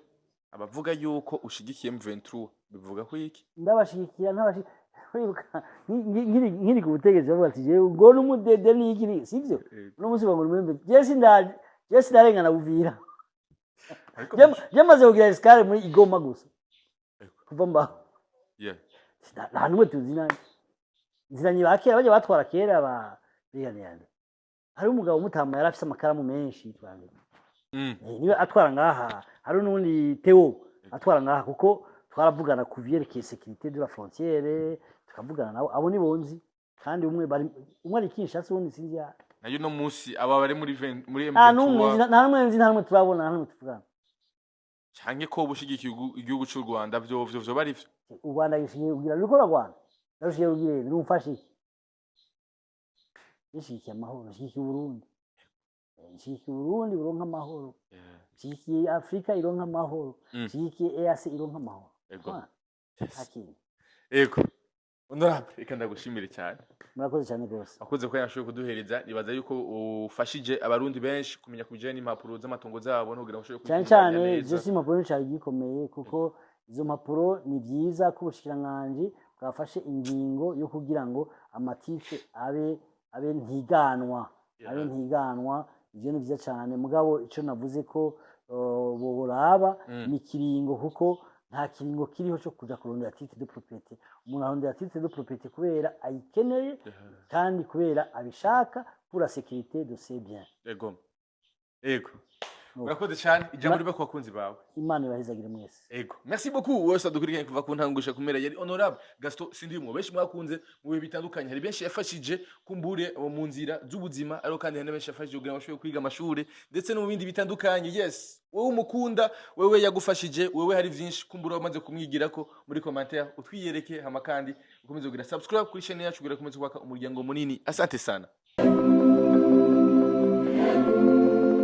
Abavuga yuko ushigikiye M23 bivuga ko iki ndabashigikira nkiri ku butegetsi bavuga ati jewe ngo n'umudede n'iki sivyo no musi ngo numve Jesse ndarengana buvira Jamaze kugira escale muri Igoma gusa kuva mba nta numwe tuzi nani nziranye bakera baje batwara kera ba bigane hari umugabo umutama yari afise amakaramu menshi twange niwe atwara ngaha hari n'undi Theo atwara ngaha kuko twaravugana ku vyerekeye sécurité de la frontière tukavugana nabo abo ni bonzi kandi umwe ari Kinshasa undi sinzi ya nayo no musi aba bari muri M23 nta numwe turabona nta numwe tuvugana canke ko bushigikiye igihugu cy'u Rwanda vyo bari vyo u Rwanda gishiye kugira rukora Rwanda narushiye kugira rumfashe yishikiye amahoro yishikiye Burundi yishikiye Burundi buronka amahoro yishikiye Afrika ironka amahoro yishikiye EAC ironka amahoro Ego. Honorable, reka ndagushimire cyane. Murakoze cyane rwose. Akoze ko yashoboye kuduhereza nibaza yuko ufashije abarundi benshi kumenya kubijanye n'impapuro z'amatongo zabo no kugira ngo ushobore cyane je si impapuro cyari gikomeye kuko izo mpapuro ni byiza ko ubushikiranganje bwafashe ingingo yo kugira ngo amatife abe ntiganwa ivyo ni byiza cyane mugabo ico navuze ko boraba ni kiringo kuko nta kiringo kiriho cyo kuja kurondera titre de propriété umuntu arondera titre de propriété kubera ayikeneye kandi kubera abishaka pour la sécurité de ses biens Ego urakoze cyane ijambo riba ku bakunzi bawe. Imana ibahezagire mwese. Ego. Merci beaucoup. Wese adukurikiranye kuva ku ntangusha kumera yari honorable Gaston Sindimwo. Benshi mwakunze mu bihe bitandukanye. Hari benshi yafashije kumbure mu nzira z'ubuzima ariko kandi hari benshi yafashije kugira amashuri kwiga amashuri ndetse no mu bindi bitandukanye. Yes. Wewe umukunda, wewe yagufashije, wewe hari vyinshi kumbura wamaze kumwigirako muri commentaire utwiyereke hama kandi ukomeze kugira subscribe kuri channel yacu kugira komeze kwaka umuryango munini. Asante sana.